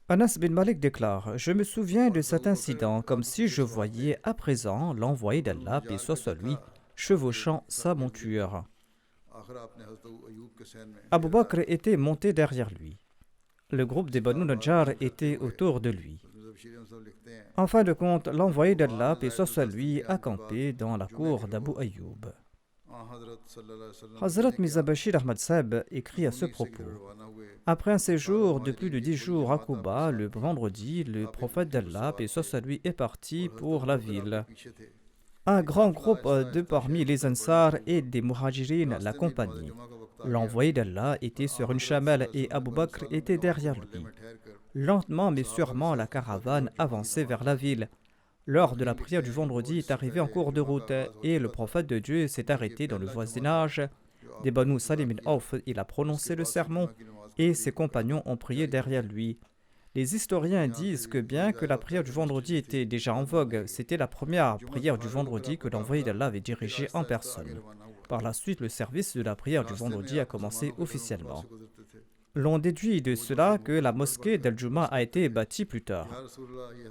Anas bin Malik déclare: je me souviens de cet incident comme si je voyais à présent l'envoyé d'Allah, paix soit sur lui, chevauchant sa monture. Abu Bakr était monté derrière lui. Le groupe des Banu Najjar était autour de lui. En fin de compte, l'envoyé d'Allah, paix soit sur lui, a campé dans la cour d'Abu Ayyub. Hazrat Mirza Bashir Ahmad Sahib écrit à ce propos: après un séjour de plus de 10 jours à Quba, le vendredi, le prophète d'Allah, paix soit sur lui, est parti pour la ville. Un grand groupe de parmi les Ansar et des Muhajirin l'accompagnait. L'envoyé d'Allah était sur une chamelle et Abu Bakr était derrière lui. Lentement mais sûrement, la caravane avançait vers la ville. L'heure de la prière du vendredi est arrivée en cours de route et le prophète de Dieu s'est arrêté dans le voisinage des Banu Salim bin Auf. Il a prononcé le sermon et ses compagnons ont prié derrière lui. Les historiens disent que bien que la prière du vendredi était déjà en vogue, c'était la première prière du vendredi que l'envoyé d'Allah avait dirigée en personne. Par la suite, le service de la prière du vendredi a commencé officiellement. L'on déduit de cela que la mosquée d'Al-Juma a été bâtie plus tard.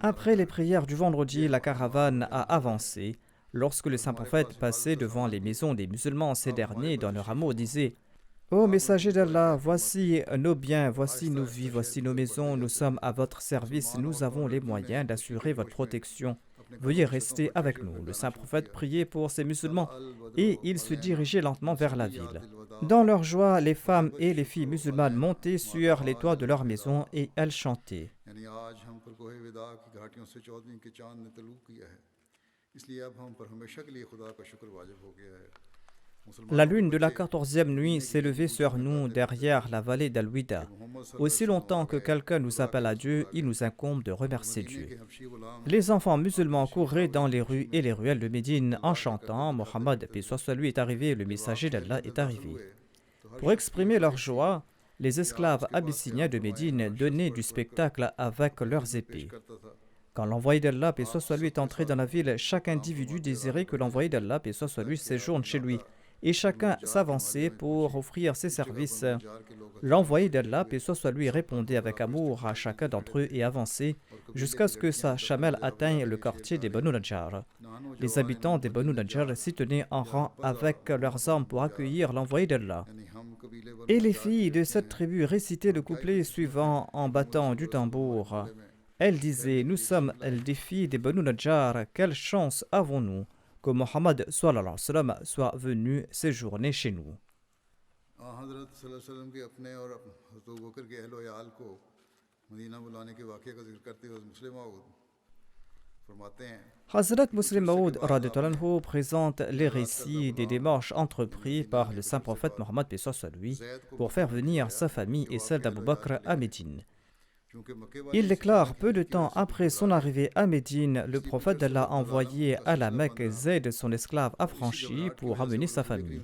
Après les prières du vendredi, la caravane a avancé. Lorsque le saint prophète passait devant les maisons des musulmans, ces derniers, dans leur hameau, disaient: ô messager d'Allah, voici nos biens, voici nos vies, voici nos maisons, nous sommes à votre service, nous avons les moyens d'assurer votre protection. Veuillez rester avec nous. Le saint prophète priait pour ces musulmans et il se dirigeait lentement vers la ville. Dans leur joie, les femmes et les filles musulmanes montaient sur les toits de leur maison et elles chantaient. La lune de la 14e nuit s'est levée sur nous derrière la vallée d'Al-Wida. Aussi longtemps que quelqu'un nous appelle à Dieu, il nous incombe de remercier Dieu. Les enfants musulmans couraient dans les rues et les ruelles de Médine en chantant: Mohammed, paix soit sur lui, est arrivé, le messager d'Allah est arrivé. Pour exprimer leur joie, les esclaves abyssiniens de Médine donnaient du spectacle avec leurs épées. Quand l'envoyé d'Allah, paix soit sur lui, est entré dans la ville, chaque individu désirait que l'envoyé d'Allah, paix soit sur lui, séjourne chez lui. Et chacun s'avançait pour offrir ses services. L'envoyé d'Allah, paix soit sur lui, répondait avec amour à chacun d'entre eux et avançait jusqu'à ce que sa chamelle atteigne le quartier des Banu Najjar. Les habitants des Banu Najjar s'y tenaient en rang avec leurs armes pour accueillir l'envoyé d'Allah. Et les filles de cette tribu récitaient le couplet suivant en battant du tambour. Elles disaient: nous sommes des filles des Banu Najjar, quelle chance avons-nous que Mohammed soit venu séjourner chez nous. Hazrat Muslim Maud présente les récits des démarches entreprises par le saint prophète Mohammed paix soit sur lui pour faire venir sa famille et celle d'Abu Bakr à Médine. Il déclare, peu de temps après son arrivée à Médine, le prophète d'Allah a envoyé à la Mecque Zayd, son esclave affranchi, pour ramener sa famille.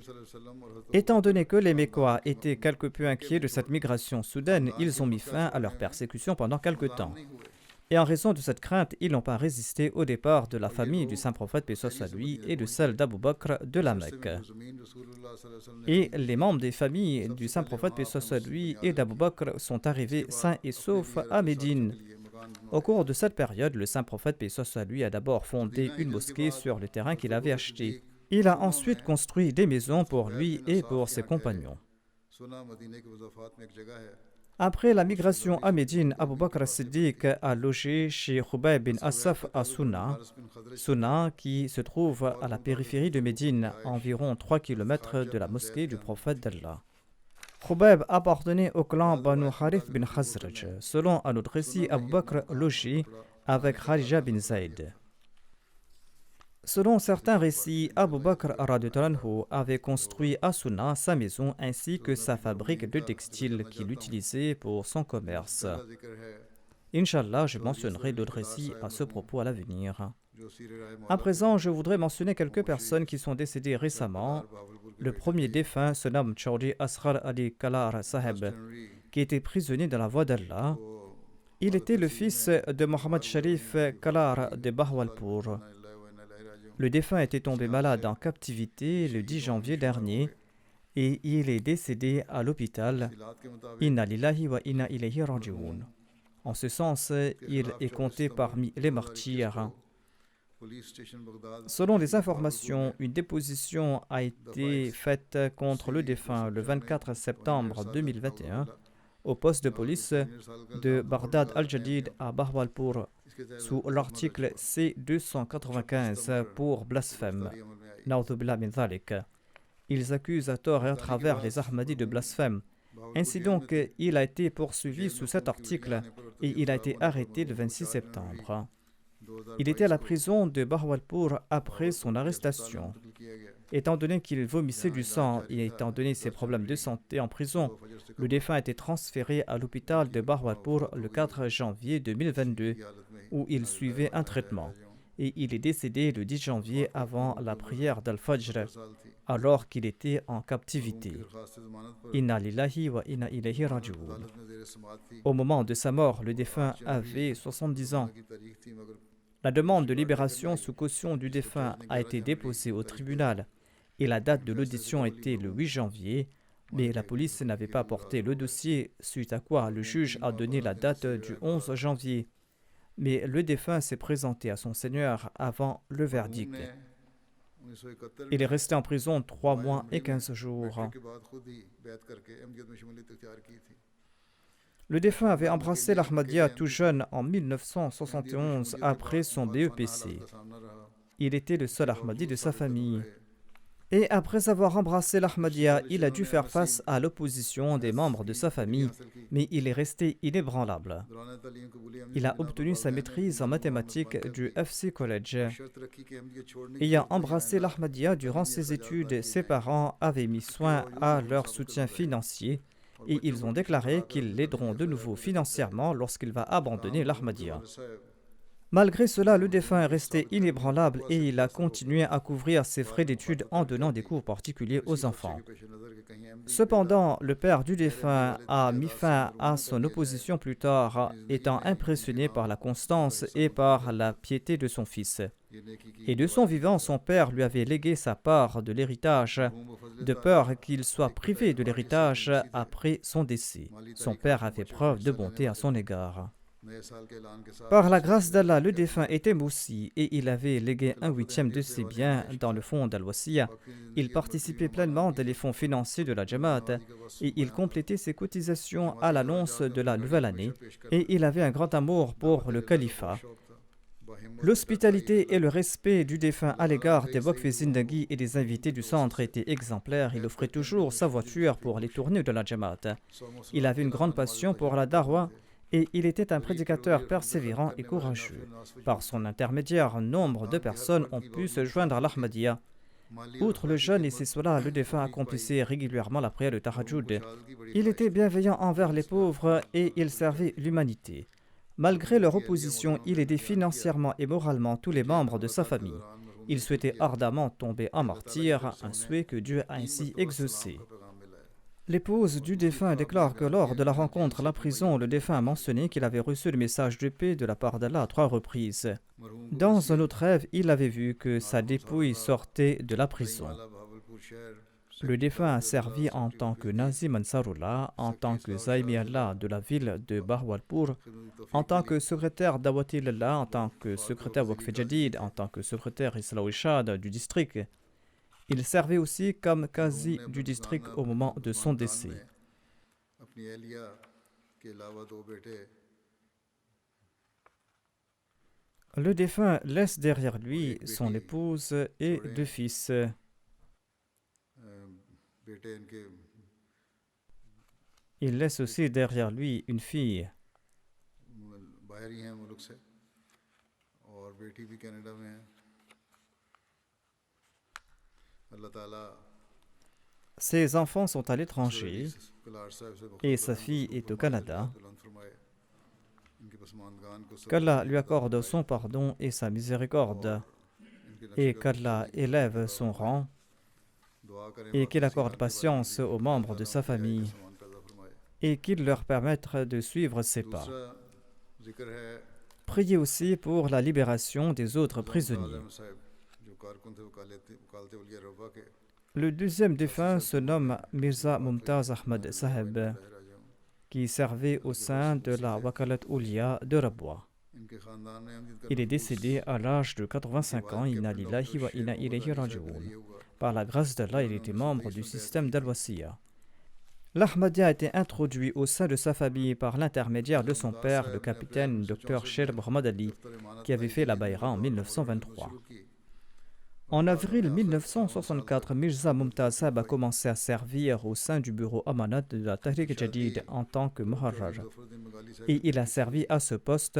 Étant donné que les Mécois étaient quelque peu inquiets de cette migration soudaine, ils ont mis fin à leur persécution pendant quelque temps. Et en raison de cette crainte, ils n'ont pas résisté au départ de la famille du saint prophète paix soit sur lui et de celle d'Abu Bakr de la Mecque. Et les membres des familles du saint prophète paix soit sur lui et d'Abu Bakr sont arrivés sains et saufs à Médine. Au cours de cette période, le saint prophète paix soit sur lui a d'abord fondé une mosquée sur le terrain qu'il avait acheté. Il a ensuite construit des maisons pour lui et pour ses compagnons. Après la migration à Médine, Abu Bakr as-Siddiq a logé chez Khubayb bin Asaf à Souna, qui se trouve à la périphérie de Médine, à environ 3 km de la mosquée du prophète d'Allah. Khubayb appartenait au clan Banu Harith bin Khazraj. Selon un autre récit, Abu Bakr logeait avec Kharija bin Zayd. Selon certains récits, Abu Bakr avait construit à Souna sa maison ainsi que sa fabrique de textiles qu'il utilisait pour son commerce. Inch'Allah, je mentionnerai d'autres récits à ce propos à l'avenir. À présent, je voudrais mentionner quelques personnes qui sont décédées récemment. Le premier défunt se nomme Chaudhry Asghar Ali Kalar Saheb, qui était prisonnier dans la voie d'Allah. Il était le fils de Mohammad Sharif Kalar de Bahawalpur. Le défunt était tombé malade en captivité le 10 janvier dernier et il est décédé à l'hôpital. Inna lillahi wa inna ilayhi raji'un. En ce sens, il est compté parmi les martyrs. Selon les informations, une déposition a été faite contre le défunt le 24 septembre 2021 au poste de police de Baghdad al-Jadid à Bahawalpur sous l'article C295 pour blasphème. Na'udhu min dhalik. Ils accusent à tort et à travers les Ahmadis de blasphème. Ainsi donc, il a été poursuivi sous cet article et il a été arrêté le 26 septembre. Il était à la prison de Bahawalpur après son arrestation. Étant donné qu'il vomissait du sang et étant donné ses problèmes de santé en prison, le défunt a été transféré à l'hôpital de Bahawalpur le 4 janvier 2022 où il suivait un traitement. Et il est décédé le 10 janvier avant la prière d'Al-Fajr alors qu'il était en captivité. Inna lillahi wa inna ilayhi raji'un. Au moment de sa mort, le défunt avait 70 ans. La demande de libération sous caution du défunt a été déposée au tribunal et la date de l'audition était le 8 janvier, mais la police n'avait pas porté le dossier, suite à quoi le juge a donné la date du 11 janvier. Mais le défunt s'est présenté à son Seigneur avant le verdict. Il est resté en prison 3 mois et 15 jours. Le défunt avait embrassé l'Ahmadiyya tout jeune en 1971 après son BEPC. Il était le seul Ahmadi de sa famille. Et après avoir embrassé l'Ahmadiyya, il a dû faire face à l'opposition des membres de sa famille, mais il est resté inébranlable. Il a obtenu sa maîtrise en mathématiques du FC College. Ayant embrassé l'Ahmadiyya durant ses études, ses parents avaient mis soin à leur soutien financier et ils ont déclaré qu'ils l'aideront de nouveau financièrement lorsqu'il va abandonner l'Ahmadiyya. Malgré cela, le défunt est resté inébranlable et il a continué à couvrir ses frais d'études en donnant des cours particuliers aux enfants. Cependant, le père du défunt a mis fin à son opposition plus tard, étant impressionné par la constance et par la piété de son fils. Et de son vivant, son père lui avait légué sa part de l'héritage, de peur qu'il soit privé de l'héritage après son décès. Son père a fait preuve de bonté à son égard. Par la grâce d'Allah, le défunt était moussi et il avait légué 1/8 de ses biens dans le fonds d'Al-Wasiya. Il participait pleinement des fonds financiers de la Jamaat et il complétait ses cotisations à l'annonce de la nouvelle année et il avait un grand amour pour le califat. L'hospitalité et le respect du défunt à l'égard des Waqf Zindagi et des invités du centre étaient exemplaires. Il offrait toujours sa voiture pour les tournées de la Jamaat. Il avait une grande passion pour la Darwa et il était un prédicateur persévérant et courageux. Par son intermédiaire, nombre de personnes ont pu se joindre à l'Ahmadiyya. Outre le jeûne et ses solas, le défunt accomplissait régulièrement la prière de Tahajjud. Il était bienveillant envers les pauvres et il servait l'humanité. Malgré leur opposition, il aidait financièrement et moralement tous les membres de sa famille. Il souhaitait ardemment tomber en martyr, un souhait que Dieu a ainsi exaucé. L'épouse du défunt déclare que lors de la rencontre à la prison, le défunt a mentionné qu'il avait reçu le message de paix de la part d'Allah à 3 reprises. Dans un autre rêve, il avait vu que sa dépouille sortait de la prison. Le défunt a servi en tant que Nazim Ansarullah, en tant que Zaimi Allah de la ville de Bahawalpur, en tant que secrétaire d'Awatilillah, en tant que secrétaire Waqf Jadid, en tant que secrétaire Islah Ishad du district. Il servait aussi comme qazi du district au moment de son décès. Le défunt laisse derrière lui son épouse et 2 fils. Il laisse aussi derrière lui une fille. Ses enfants sont à l'étranger et sa fille est au Canada. Qu'Allah lui accorde son pardon et sa miséricorde, et qu'Allah élève son rang, et qu'il accorde patience aux membres de sa famille, et qu'il leur permette de suivre ses pas. Priez aussi pour la libération des autres prisonniers. Le deuxième défunt se nomme Mirza Mumtaz Ahmad Saheb, qui servait au sein de la Wakalat Oulia de Rabwa. Il est décédé à l'âge de 85 ans, Inna lillahi wa inna ilayhi raji'un. Par la grâce d'Allah, il était membre du système d'Al-Wasiya. L'Ahmadiyya a été introduit au sein de sa famille par l'intermédiaire de son père, le capitaine Dr Sher Mohammad Ali, qui avait fait la Bayra en 1923. En avril 1964, Mirza Mumtaz Saheb a commencé à servir au sein du bureau Amanat de la Tahrik Jadid en tant que Muharrar. Et il a servi à ce poste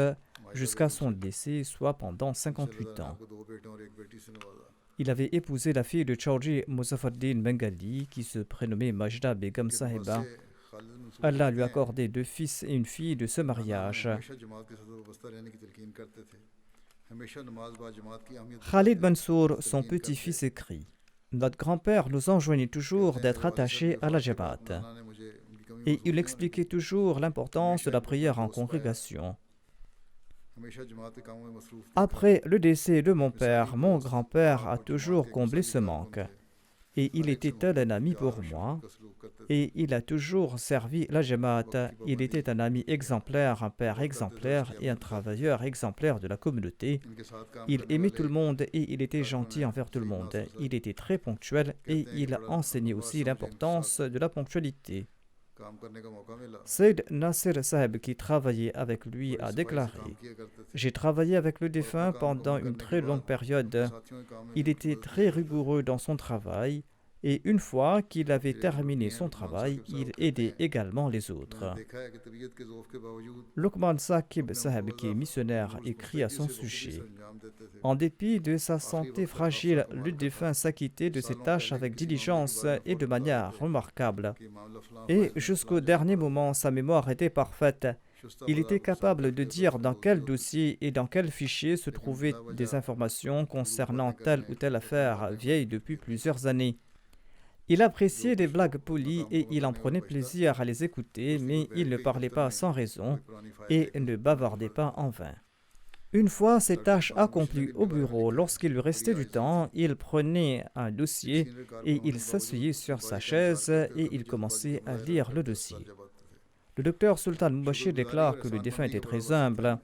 jusqu'à son décès, soit pendant 58 ans. Il avait épousé la fille de Chaudhry Muzaffardin Bengali, qui se prénommait Majda Begum Sahiba. Allah lui a accordé 2 fils et une fille de ce mariage. Khalid Mansour, son petit-fils, écrit « Notre grand-père nous enjoignait toujours d'être attachés à la Jamaat. Et il expliquait toujours l'importance de la prière en congrégation. Après le décès de mon père, mon grand-père a toujours comblé ce manque. Et il était tel un ami pour moi. Et il a toujours servi la Jamaat. Il était un ami exemplaire, un père exemplaire et un travailleur exemplaire de la communauté. Il aimait tout le monde et il était gentil envers tout le monde. Il était très ponctuel et il enseignait aussi l'importance de la ponctualité. » Sayyid Nasir Saheb, qui travaillait avec lui, a déclaré « J'ai travaillé avec le défunt pendant une très longue période. Il était très rigoureux dans son travail et une fois qu'il avait terminé son travail, il aidait également les autres. » Luqman Saqib Saheb, qui est missionnaire, écrit à son sujet « En dépit de sa santé fragile, le défunt s'acquittait de ses tâches avec diligence et de manière remarquable. Et jusqu'au dernier moment, sa mémoire était parfaite. Il était capable de dire dans quel dossier et dans quel fichier se trouvaient des informations concernant telle ou telle affaire vieille depuis plusieurs années. Il appréciait des blagues polies et il en prenait plaisir à les écouter, mais il ne parlait pas sans raison et ne bavardait pas en vain. Une fois ses tâches accomplies au bureau, lorsqu'il lui restait du temps, il prenait un dossier et il s'asseyait sur sa chaise et il commençait à lire le dossier. Le docteur Sultan Mubashir déclare que le défunt était très humble.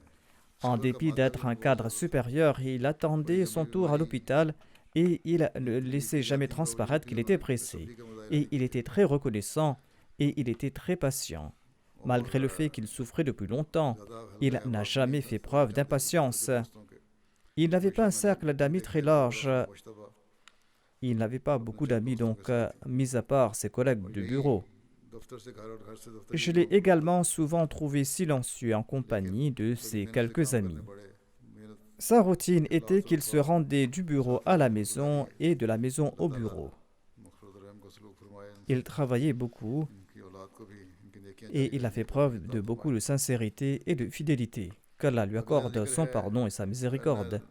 En dépit d'être un cadre supérieur, il attendait son tour à l'hôpital et il ne laissait jamais transparaître qu'il était pressé. Et il était très reconnaissant et il était très patient. Malgré le fait qu'il souffrait depuis longtemps, il n'a jamais fait preuve d'impatience. Il n'avait pas un cercle d'amis très large. Il n'avait pas beaucoup d'amis, donc, mis à part ses collègues de bureau. Je l'ai également souvent trouvé silencieux en compagnie de ses quelques amis. Sa routine était qu'il se rendait du bureau à la maison et de la maison au bureau. Il travaillait beaucoup et il a fait preuve de beaucoup de sincérité et de fidélité. Qu'Allah lui accorde son pardon et sa miséricorde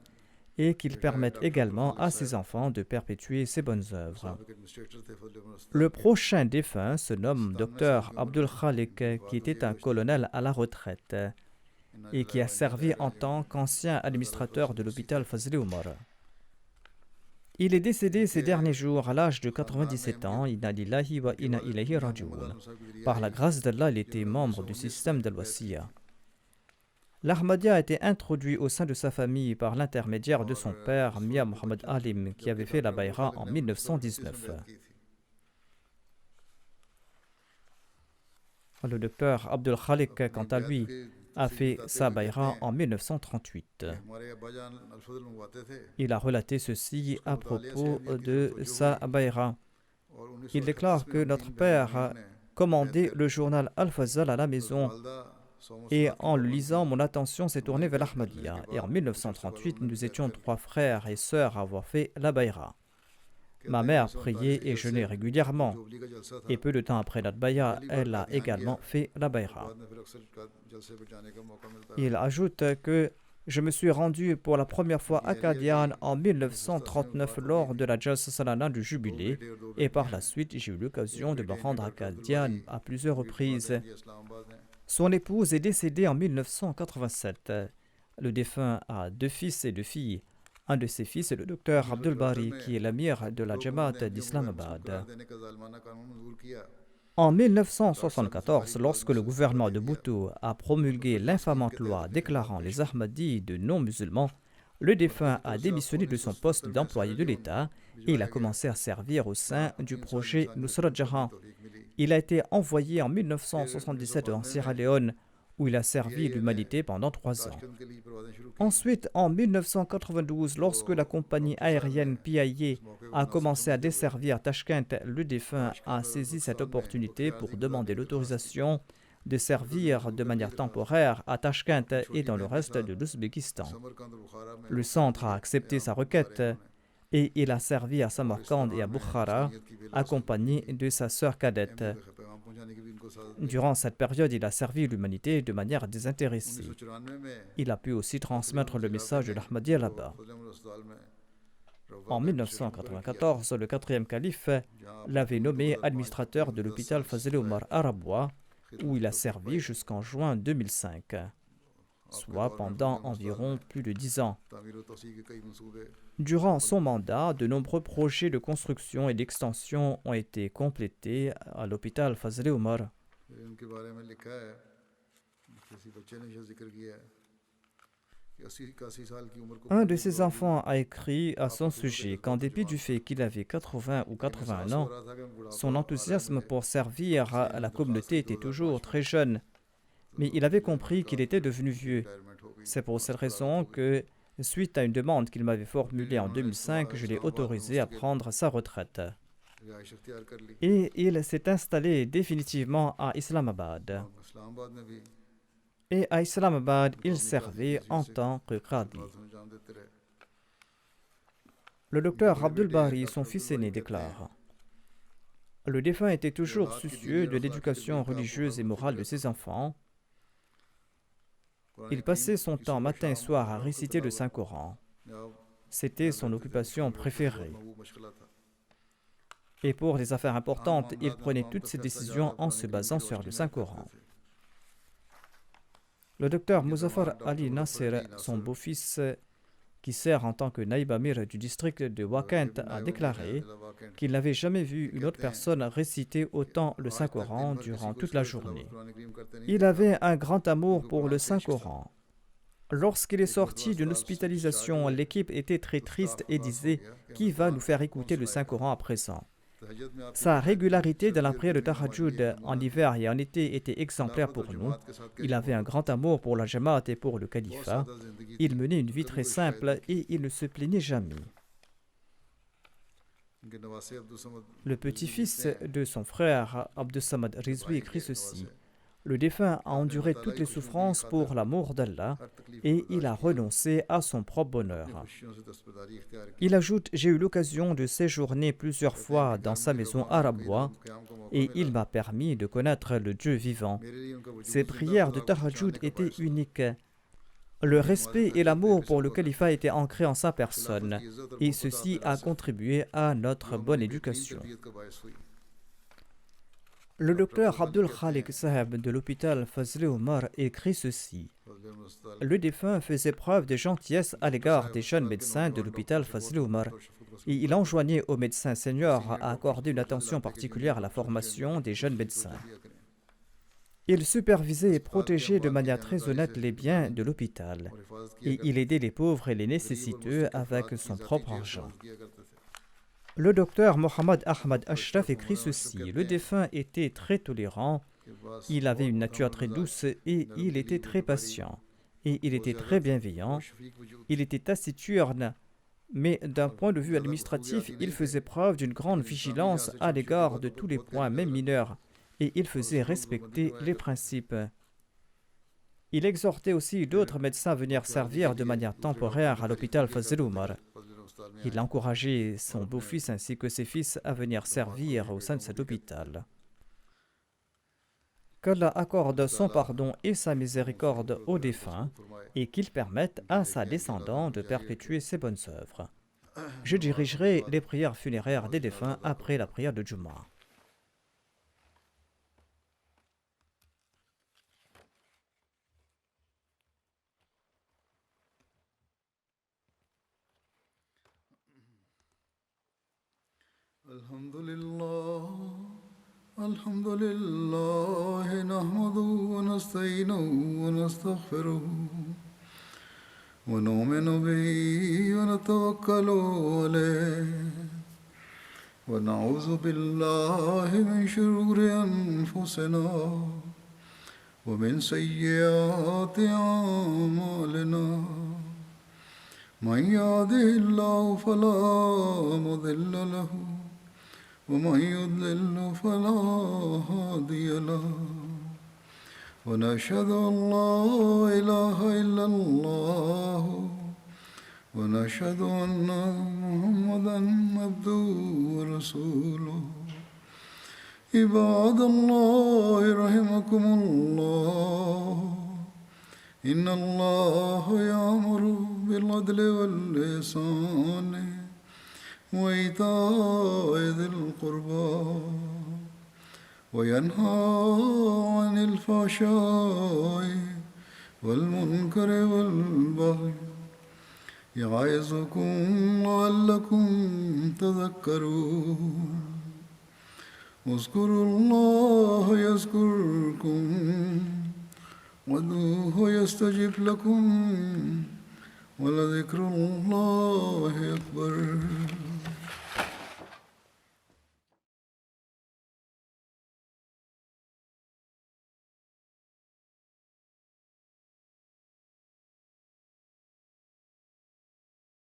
et qu'il permette également à ses enfants de perpétuer ses bonnes œuvres. Le prochain défunt se nomme Dr Abdul Khalik, qui était un colonel à la retraite et qui a servi en tant qu'ancien administrateur de l'hôpital Fazl Omar. Il est décédé ces derniers jours à l'âge de 97 ans. Inna lillahi wa inna ilayhi raji'un. Par la grâce d'Allah, il était membre du système d'Al-Wasiya. L'Ahmadiyya a été introduit au sein de sa famille par l'intermédiaire de son père, Mia Mohamed Alim, qui avait fait la Bayra en 1919. Le docteur Abdul Khalik, quant à lui, a fait sa Bayra en 1938. Il a relaté ceci à propos de sa Bayra. Il déclare que notre père a commandé le journal Al-Fazal à la maison et en le lisant, mon attention s'est tournée vers l'Ahmadiyya. Et en 1938, nous étions 3 frères et sœurs à avoir fait la Bayra. Ma mère priait et jeûnait régulièrement. Et peu de temps après notre Bayra, elle a également fait la Bayra. Il ajoute que je me suis rendu pour la première fois à Qadian en 1939 lors de la Jalsa Salana du Jubilé. Et par la suite, j'ai eu l'occasion de me rendre à Qadian à plusieurs reprises. Son épouse est décédée en 1987. Le défunt a 2 fils et 2 filles. Un de ses fils est le docteur Abdul Bari, qui est l'amir de la Jamaat d'Islamabad. En 1974, lorsque le gouvernement de Bhutto a promulgué l'infamante loi déclarant les Ahmadis de non-musulmans, le défunt a démissionné de son poste d'employé de l'État et il a commencé à servir au sein du projet Nusrat Jahan. Il a été envoyé en 1977 en Sierra Leone, où il a servi l'humanité pendant 3 ans. Ensuite, en 1992, lorsque la compagnie aérienne PIA a commencé à desservir Tashkent, le défunt a saisi cette opportunité pour demander l'autorisation de servir de manière temporaire à Tashkent et dans le reste de l'Ouzbékistan. Le centre a accepté sa requête et il a servi à Samarkand et à Bukhara, accompagné de sa sœur cadette. Durant cette période, il a servi l'humanité de manière désintéressée. Il a pu aussi transmettre le message de l'Ahmadiyya là-bas. En 1994, le 4e calife l'avait nommé administrateur de l'hôpital Fazl Omar à Rabwa, où il a servi jusqu'en juin 2005, soit pendant environ plus de 10 ans. Durant son mandat, de nombreux projets de construction et d'extension ont été complétés à l'hôpital Fazl Omar. Un de ses enfants a écrit à son sujet qu'en dépit du fait qu'il avait 80 ou 81 ans, son enthousiasme pour servir à la communauté était toujours très jeune. Mais il avait compris qu'il était devenu vieux. C'est pour cette raison que, suite à une demande qu'il m'avait formulée en 2005, je l'ai autorisé à prendre sa retraite. Et il s'est installé définitivement à Islamabad. Et à Islamabad, il servait en tant que qadi. Le docteur Abdul Bari, son fils aîné, déclare: le défunt était toujours soucieux de l'éducation religieuse et morale de ses enfants. Il passait son temps matin et soir à réciter le Saint-Coran. C'était son occupation préférée. Et pour les affaires importantes, il prenait toutes ses décisions en se basant sur le Saint-Coran. Le docteur Muzaffar Ali Nasser, son beau-fils, qui sert en tant que naïb amir du district de Wakent, a déclaré qu'il n'avait jamais vu une autre personne réciter autant le Saint-Coran durant toute la journée. Il avait un grand amour pour le Saint-Coran. Lorsqu'il est sorti d'une hospitalisation, l'équipe était très triste et disait « Qui va nous faire écouter le Saint-Coran à présent ?» Sa régularité dans la prière de Tahajjud en hiver et en été était exemplaire pour nous. Il avait un grand amour pour la Jamaat et pour le califat. Il menait une vie très simple et il ne se plaignait jamais. Le petit-fils de son frère, Abdus Samad Rizvi, écrit ceci: Le défunt a enduré toutes les souffrances pour l'amour d'Allah et il a renoncé à son propre bonheur. Il ajoute: j'ai eu l'occasion de séjourner plusieurs fois dans sa maison à Rabwa et il m'a permis de connaître le Dieu vivant. Ses prières de Tahajjud étaient uniques. Le respect et l'amour pour le califat étaient ancrés en sa personne et ceci a contribué à notre bonne éducation. Le docteur Abdul Khalik Saheb de l'hôpital Fazl Omar écrit ceci. Le défunt faisait preuve de gentillesse à l'égard des jeunes médecins de l'hôpital Fazl Omar et il enjoignait aux médecins seniors à accorder une attention particulière à la formation des jeunes médecins. Il supervisait et protégeait de manière très honnête les biens de l'hôpital et il aidait les pauvres et les nécessiteux avec son propre argent. Le docteur Mohammad Ahmad Ashraf écrit ceci. Le défunt était très tolérant, il avait une nature très douce et il était très patient. Et il était très bienveillant, il était taciturne, mais d'un point de vue administratif, il faisait preuve d'une grande vigilance à l'égard de tous les points, même mineurs, et il faisait respecter les principes. Il exhortait aussi d'autres médecins à venir servir de manière temporaire à l'hôpital Fazl Omar. Il encourageait son beau-fils ainsi que ses fils à venir servir au sein de cet hôpital. Qu'Allah accorde son pardon et sa miséricorde aux défunts et qu'il permette à sa descendance de perpétuer ses bonnes œuvres. Je dirigerai les prières funéraires des défunts après la prière de Jumu'ah.
الحمد لله نحمده ونستعينه ونستغفره ونؤمن به ونتوكل عليه ونعوذ بالله من شرور أنفسنا ومن سيئات أعمالنا من يهده الله فلا مضل له ومن يضلل فلا هادي له ونشهد أن لا إله إلا الله ونشهد أن محمدا عبده ورسوله عباد الله رحمكم الله إن الله يأمر بالعدل والإحسان وإيتاء ذي القربى وينهى عن الفحشاء والمنكر والبغي يعظكم لعلكم تذكرون اذكروا الله يذكركم وادعوه يستجب لكم ولذكر الله أكبر